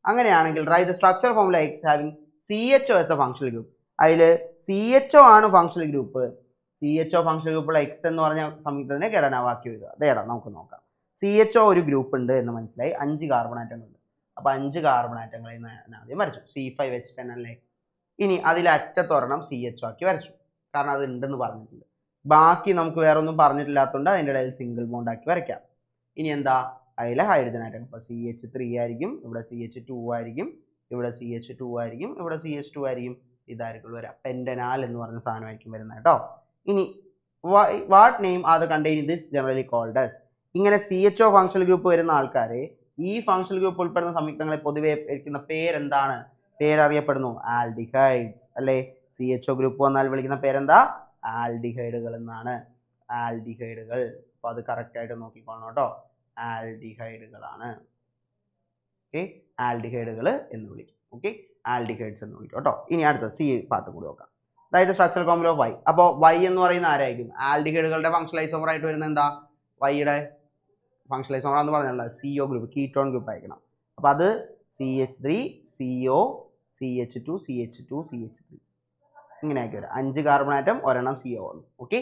അങ്ങനെയാണെങ്കിൽ write the structural formula X having CHO as the functional group. അതിൽ CHO ആണ് functional group. CHO functional ഗ്രൂപ്പുള്ള X എന്ന് പറഞ്ഞ സംയുക്തത്തിനെ ഘടനാവാക്യം എഴുതുക. അതേടാ നമുക്ക് നോക്കാം. CHO ഒരു ഗ്രൂപ്പ് ഉണ്ട് എന്ന് മനസ്സിലായി. 5 കാർബൺ ആറ്റങ്ങളുണ്ട്. അപ്പോൾ 5 കാർബൺ ആറ്റങ്ങളെ ആദ്യം വരച്ചു. C5H10 അല്ലേ? ഇനി അതിൽ അറ്റത്തൊരെണ്ണം CHO ആക്കി വരച്ചു, കാരണം അത് ഉണ്ടെന്ന് പറഞ്ഞിട്ടുണ്ട്. ബാക്കി നമുക്ക് വേറെ ഒന്നും പറഞ്ഞിട്ടില്ലാത്തതുകൊണ്ട് അതിൻ്റെ ഇടയിൽ സിംഗിൾ ബോണ്ട് ആക്കി വരയ്ക്കാം. ഇനി എന്താ? അതിലെ ഹൈഡ്രജൻ ആറ്റം. അപ്പോൾ CH3 ആയിരിക്കും, ഇവിടെ CH2 ആയിരിക്കും, ഇവിടെ CH2 ആയിരിക്കും, ഇവിടെ CH2 ആയിരിക്കും. ഇതായിരിക്കും വരാം. പെൻഡനാൽ എന്ന് പറഞ്ഞ സാധനമായിരിക്കും വരുന്നത് കേട്ടോ. ഇനി what name are the containing this generally called as. ഇങ്ങനെ CHO ഫങ്ഷണൽ ഗ്രൂപ്പ് വരുന്ന ആൾക്കാരെ, ഈ ഫങ്ഷണൽ ഗ്രൂപ്പ് ഉൾപ്പെടുന്ന സംയുക്തങ്ങളെ പൊതുവെ വിളിക്കുന്ന പേരെന്താണ്? പേരറിയപ്പെടുന്നു ആൽഡിഹൈഡ്സ് അല്ലേ? CHO ഗ്രൂപ്പ് വന്നാൽ വിളിക്കുന്ന പേരെന്താ? ആൽഡിഹൈഡുകൾ എന്നാണ്. ആൽഡിഹൈഡുകൾ. അപ്പോൾ അത് കറക്റ്റ് ആയിട്ട് നോക്കിക്കോളണം കേട്ടോ. ആൽഡിഹൈഡുകളാണ്. ഓക്കെ, ആൽഡിഹൈഡുകൾ എന്ന് വിളിക്കും. ഓക്കെ, ആൽഡിഹൈഡ്സ് എന്ന് വിളിക്കും കേട്ടോ. ഇനി അടുത്ത സി പാർട്ട് കൂടി നോക്കാം. അതായത് സ്ട്രക്ചറൽ കോമ്പൗണ്ട് ഓഫ് Y. അപ്പോൾ Y എന്ന് പറയുന്ന ആരായിരിക്കും? ആൽഡിഹൈഡുകളുടെ ഫങ്ഷണൽ ഐസോമർ ആയിട്ട് വരുന്നത് എന്താ? Yയുടെ ഫങ്ഷണൽ ഐസോമർ എന്ന് പറഞ്ഞാൽ CO ഗ്രൂപ്പ്, കീറ്റോൺ ഗ്രൂപ്പ് ആയിരിക്കണം. അപ്പോൾ അത് CH3 CO CH2 CH2 CH3 ഇങ്ങനെയാക്കി വരാം. 5 കാർബൺ ആറ്റം, ഒരെണ്ണം CO വന്നു. ഓക്കെ,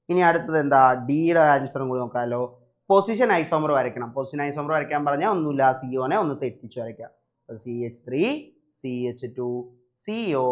ഇനി അടുത്തത് എന്താ? ഡിയുടെ ആൻസറും കൂടി നോക്കാമല്ലോ. പൊസിഷൻ ഐസോമർ വരയ്ക്കണം. പൊസിഷൻ ഐസോമർ വരയ്ക്കാൻ പറഞ്ഞാൽ ഒന്നുമില്ല, CO-നെ ഒന്ന് തെറ്റിച്ച് വരയ്ക്കാം. CH3 CH2 CO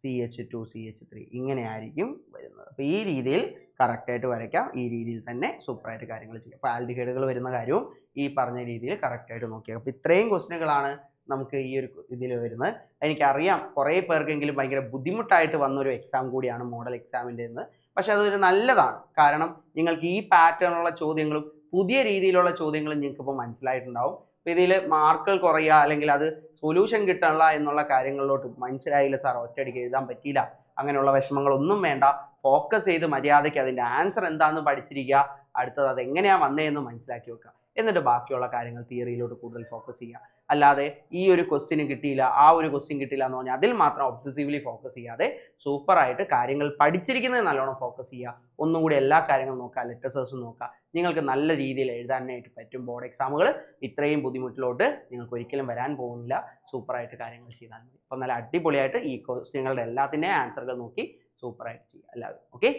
CH2 CH3 ഇങ്ങനെയായിരിക്കും വരുന്നത്. അപ്പോൾ ഈ രീതിയിൽ കറക്റ്റായിട്ട് വരയ്ക്കാം. ഈ രീതിയിൽ തന്നെ സൂപ്പറായിട്ട് കാര്യങ്ങൾ ചെയ്യാം. അപ്പോൾ ആൽഡിഹൈഡുകൾ വരുന്ന കാര്യവും ഈ പറഞ്ഞ രീതിയിൽ കറക്റ്റായിട്ട് നോക്കിയാൽ. അപ്പോൾ ഇത്രയും ക്വസ്റ്റ്യനുകളാണ് നമുക്ക് ഈ ഒരു ഇതിൽ വരുന്നത്. എനിക്കറിയാം കുറേ പേർക്കെങ്കിലും ഭയങ്കര ബുദ്ധിമുട്ടായിട്ട് വന്നൊരു എക്സാം കൂടിയാണ് മോഡൽ എക്സാമിൻ്റെ എന്ന്. പക്ഷെ അതൊരു നല്ലതാണ്, കാരണം നിങ്ങൾക്ക് ഈ പാറ്റേണുള്ള ചോദ്യങ്ങളും പുതിയ രീതിയിലുള്ള ചോദ്യങ്ങളും നിങ്ങൾക്ക് ഇപ്പോൾ മനസ്സിലായിട്ടുണ്ടാവും. അപ്പോൾ ഇതിൽ മാർക്കുകൾ കുറയുക അല്ലെങ്കിൽ അത് സൊല്യൂഷൻ കിട്ടാനുള്ള എന്നുള്ള കാര്യങ്ങളിലോട്ട് മനസ്സിലായില്ല സാർ, ഒറ്റയടിക്ക് എഴുതാൻ പറ്റിയില്ല, അങ്ങനെയുള്ള വിഷമങ്ങളൊന്നും വേണ്ട. ഫോക്കസ് ചെയ്ത് മര്യാദയ്ക്ക് അതിൻ്റെ ആൻസർ എന്താണെന്ന് പഠിച്ചിരിക്കുക, അടുത്തത് അത് എങ്ങനെയാണ് വന്നതെന്ന് മനസ്സിലാക്കി വെക്കുക, എന്നിട്ട് ബാക്കിയുള്ള കാര്യങ്ങൾ തിയറിയിലോട്ട് കൂടുതൽ ഫോക്കസ് ചെയ്യുക. അല്ലാതെ ഈ ഒരു ക്വസ്റ്റ്യന് കിട്ടിയില്ല, ആ ഒരു ക്വസ്റ്റ്യൻ കിട്ടിയില്ല എന്ന് പറഞ്ഞാൽ അതിൽ മാത്രം ഒബ്സസീവ്ലി ഫോക്കസ് ചെയ്യാതെ സൂപ്പറായിട്ട് കാര്യങ്ങൾ പഠിച്ചിരിക്കുന്നത് നല്ലോണം ഫോക്കസ് ചെയ്യുക. ഒന്നും കൂടി എല്ലാ കാര്യങ്ങളും നോക്കുക, ലെറ്റേഴ്സും നോക്കുക. നിങ്ങൾക്ക് നല്ല രീതിയിൽ എഴുതാനായിട്ട് പറ്റും. ബോർഡ് എക്സാമുകൾ ഇത്രയും ബുദ്ധിമുട്ടിലോട്ട് നിങ്ങൾക്ക് ഒരിക്കലും വരാൻ പോകുന്നില്ല. സൂപ്പറായിട്ട് കാര്യങ്ങൾ ചെയ്താൽ മതി. അപ്പോൾ നല്ല അടിപൊളിയായിട്ട് ഈ ക്വസ്റ്റ്യനുകളുടെ എല്ലാത്തിൻ്റെയും ആൻസറുകൾ നോക്കി സൂപ്പറായിട്ട് ചെയ്യുക എല്ലാവരും. ഓക്കെ.